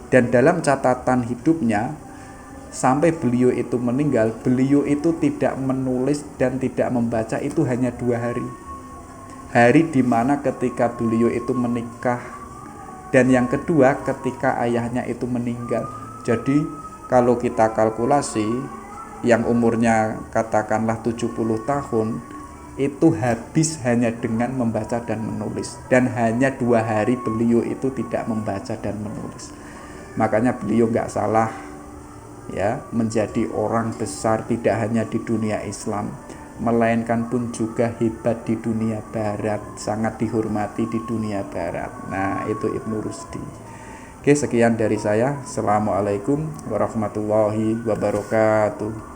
Dan dalam catatan hidupnya, sampai beliau itu meninggal, beliau itu tidak menulis dan tidak membaca itu hanya 2 hari. Hari dimana ketika beliau itu menikah, dan yang kedua ketika ayahnya itu meninggal. Jadi kalau kita kalkulasi, yang umurnya katakanlah 70 tahun, itu habis hanya dengan membaca dan menulis. Dan hanya 2 hari beliau itu tidak membaca dan menulis. Makanya beliau gak salah ya menjadi orang besar tidak hanya di dunia Islam, melainkan pun juga hebat di dunia barat, sangat dihormati di dunia barat. Nah, itu Ibnu Rusdi. Oke, sekian dari saya. Assalamualaikum warahmatullahi wabarakatuh.